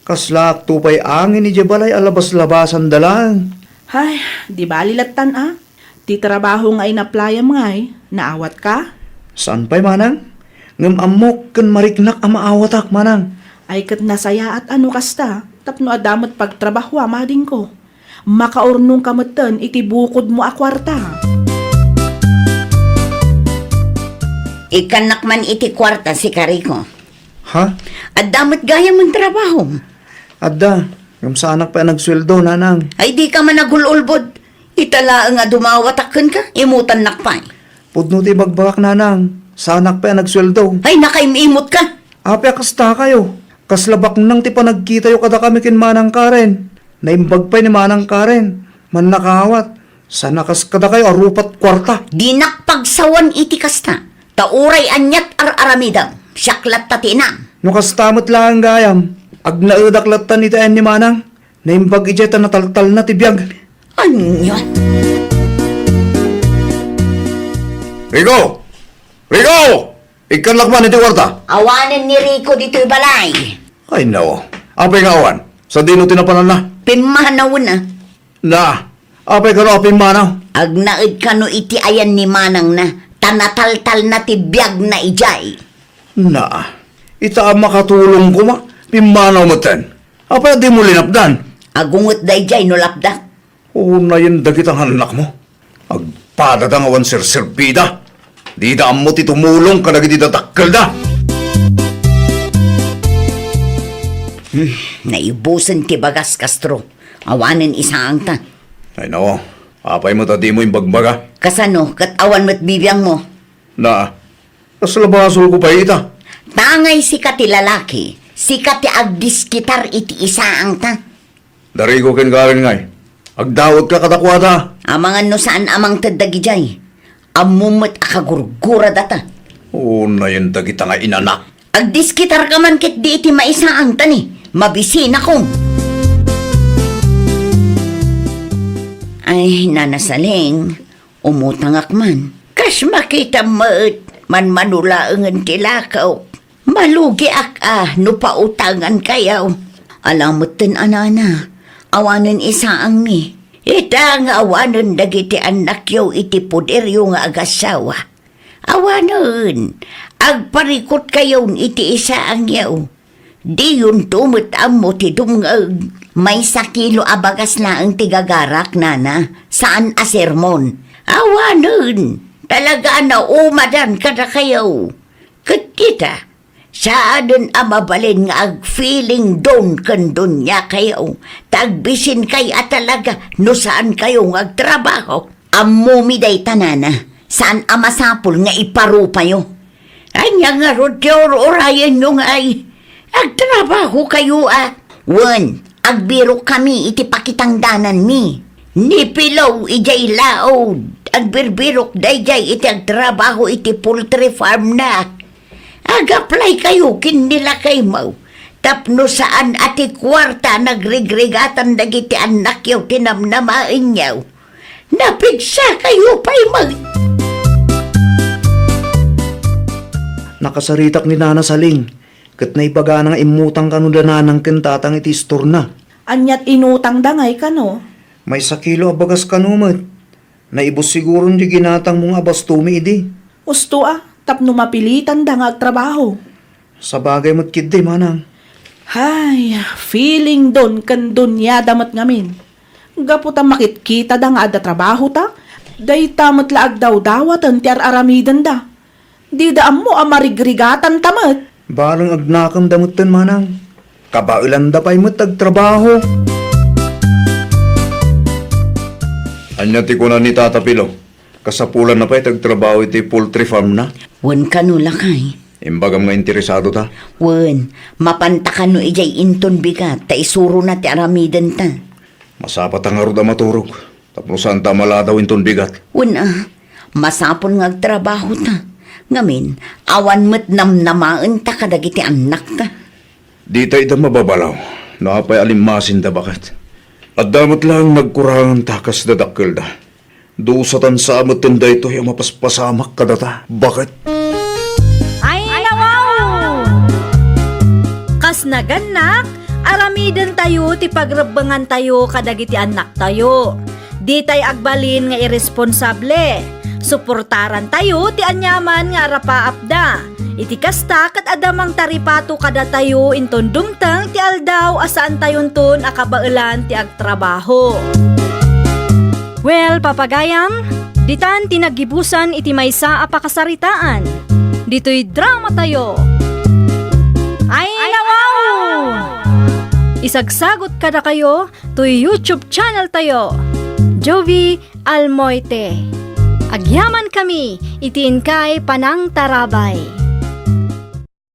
Kaslak tupay angin ni Jabalay alabas-labasan dalang. Ay, di balilatan Ti trabaho nga inaplayam ngay, naawat ka? Saan pa'y manang? Ngam amok kan mariknak ang maawatak manang. Ay kat nasaya at ano kasta, tapno adamot pagtrabaho amading ko. makaurnong kameten iti bukod mo a kwarta. Ikanak man iti kwarta si Kariko. Ha? At damat gaya mong trabaho. Adda, yung sa anak pa nagsweldo, nanang. Ay di ka man nagululbod. Itala nga dumawatakan ka, imutan nakpay. Pudno ti bagbakak, nanang. Sa anak pa nagsweldo. Ay nakaimimot ka. Ape, kasta kayo. Kaslabak nang ti panagkita yo kada kami kin Manang Karen. Naimbag pa ni Manang Karen. Man nakawat. Sa nakas kada kayo arupat kwarta. Di nakpagsawan iti kasta. Tauray anyat aramidam. Syaklat tatinam. No kastamot lang gayam. Ag naudaklat ni taen ni Manang. Naimbag ijeta na taltal na tibiyag. Anyo? Rico! Rico! Ikan lakman iti kwarta. Awanan ni Rico dito'y balay. Ay, no. Apay nga awan. Sa dino tinapanan na. Pimanaw na. Na, apay ka ro apay manaw. Agnaid ka no iti ayan ni Manang na. Tanataltal na tibiyag na ijay. Na, ita ang makatulong ko ma. Pimanaw mo ten. Apay di mo linapdan. Agungot da ijay no lapda. Na yun dagit ang anak mo. Agpadat ang awan sir-sirbida. Di daan mo ti tumulong ka nagiti datakkel da. Naibusan ti bagas Castro. Awanan isaang ta. Ay no, apay mo tadi mo yung bagbaga. Kasano, kat awan mo't bibiyang mo. Na, kaslabasol ko pa ita. Tangay si kati lalaki. Si kati agdiskitar iti isaang ta. Dari ko ken galing ngay. Agdawat ka kadakwada. Amangan no saan amang tadagijay. Amumot akagurgura data. Na yun dagit nga inanak. Agdiskitar ka man kit di iti maisaang tani. Mabisin akong. Ay, nanasaling. Umutangak man. Kas makita mo't man manulaangan tilakaw. Malugi no pautangan kayaw. Alamutin anana. Awanan isaang mi. Ita nga awanan dagiti anak yaw iti puder yung agasawa. Awanan. Agparikot kayaw iti isaang yaw. Di yun tumutam mo ti dumngag. May sakilo abagas na ang tigagarak, nana. Saan a sermon? Awanan. Talaga na umadan kada kayaw. Katita. Saan amabalin nga ag-feeling doon kan dunya kayo. Tagbisin kay at talaga no saan kayo agtrabaho. Amumiday tanana. Saan amasapol nga iparupa yo. Anya nga rodyor orayan nyo nga ay. Agtrabaho kayo Wan, agbiro kami iti pakitangdanan mi. Nipilaw ijay laod. Agbirbirok dayjay iti agtrabaho iti poultry farm na. Ag-apply kayo kin nila kay mau. Tapno saan ati kwarta nagrigregatan dagiti anak yaw tinamnamain yaw. Napigsa kayo pa'y mag... Nakasaritak ni Nana Saling. Kat naibaga nga imutang kanudanan ng kentatang iti store na. Anyat inutang dangay ka no? May sakilo abagas kanumat. Naibos siguro di ginatang mong abastumi idi. Usto tapno mapilitan da nga agtrabaho. Sa bagay mo't kid Manang. Hay, feeling don kan dunya damat ngamin. Gaputa makitkita da nga ada trabaho ta. Day tamat laag daw dawatan ti aramidan da. Di daam mo amarigregatan tamat. Balang agnakam damutan Manang. Kabailan da pa'y mo't agtrabaho. Anya ti ko na ni Tata Pilo. Kasapulan na pa'y tagtrabaho iti poultry farm na. Wan ka no lakay. Imbagam nga interesado ta. Wan, mapantakan no ijay inton bigat. Ta isuro na ti aramidan ta. Masapat ang aruda maturog. Tapos saan ta maladaw inton bigat. Wan masapon nga agtrabaho ta. Ngamin, awan mo't namnamaan ta kadagiti anak ta. Di tayo da mababalaw. Napay alimasin da bakit. At damot lang nagkurangan takas dadakkel da. Dusatan sa amat tanda ito yung mapaspasamak kadata. Bakit? Ay, nawaw! Kas naganak, aramidan tayo, ti pagrabangan tayo, kadagiti anak tayo. Di tay agbalin nga irresponsable. Suportaran tayo, ti anyaman nga arapaapda. Iti kasta kat adamang taripato kada tayo, inton dumtang ti aldaw asaan tayon ton akabailan ti agtrabaho. Well, papagayam, ditan tinagibusan iti maysa a pakasaritaan. Dito'y drama tayo. Ay nawaw! Isagsagot kada kayo to YouTube channel tayo. Jovi Almoite. Agyaman kami, itiin kay Panang Tarabay.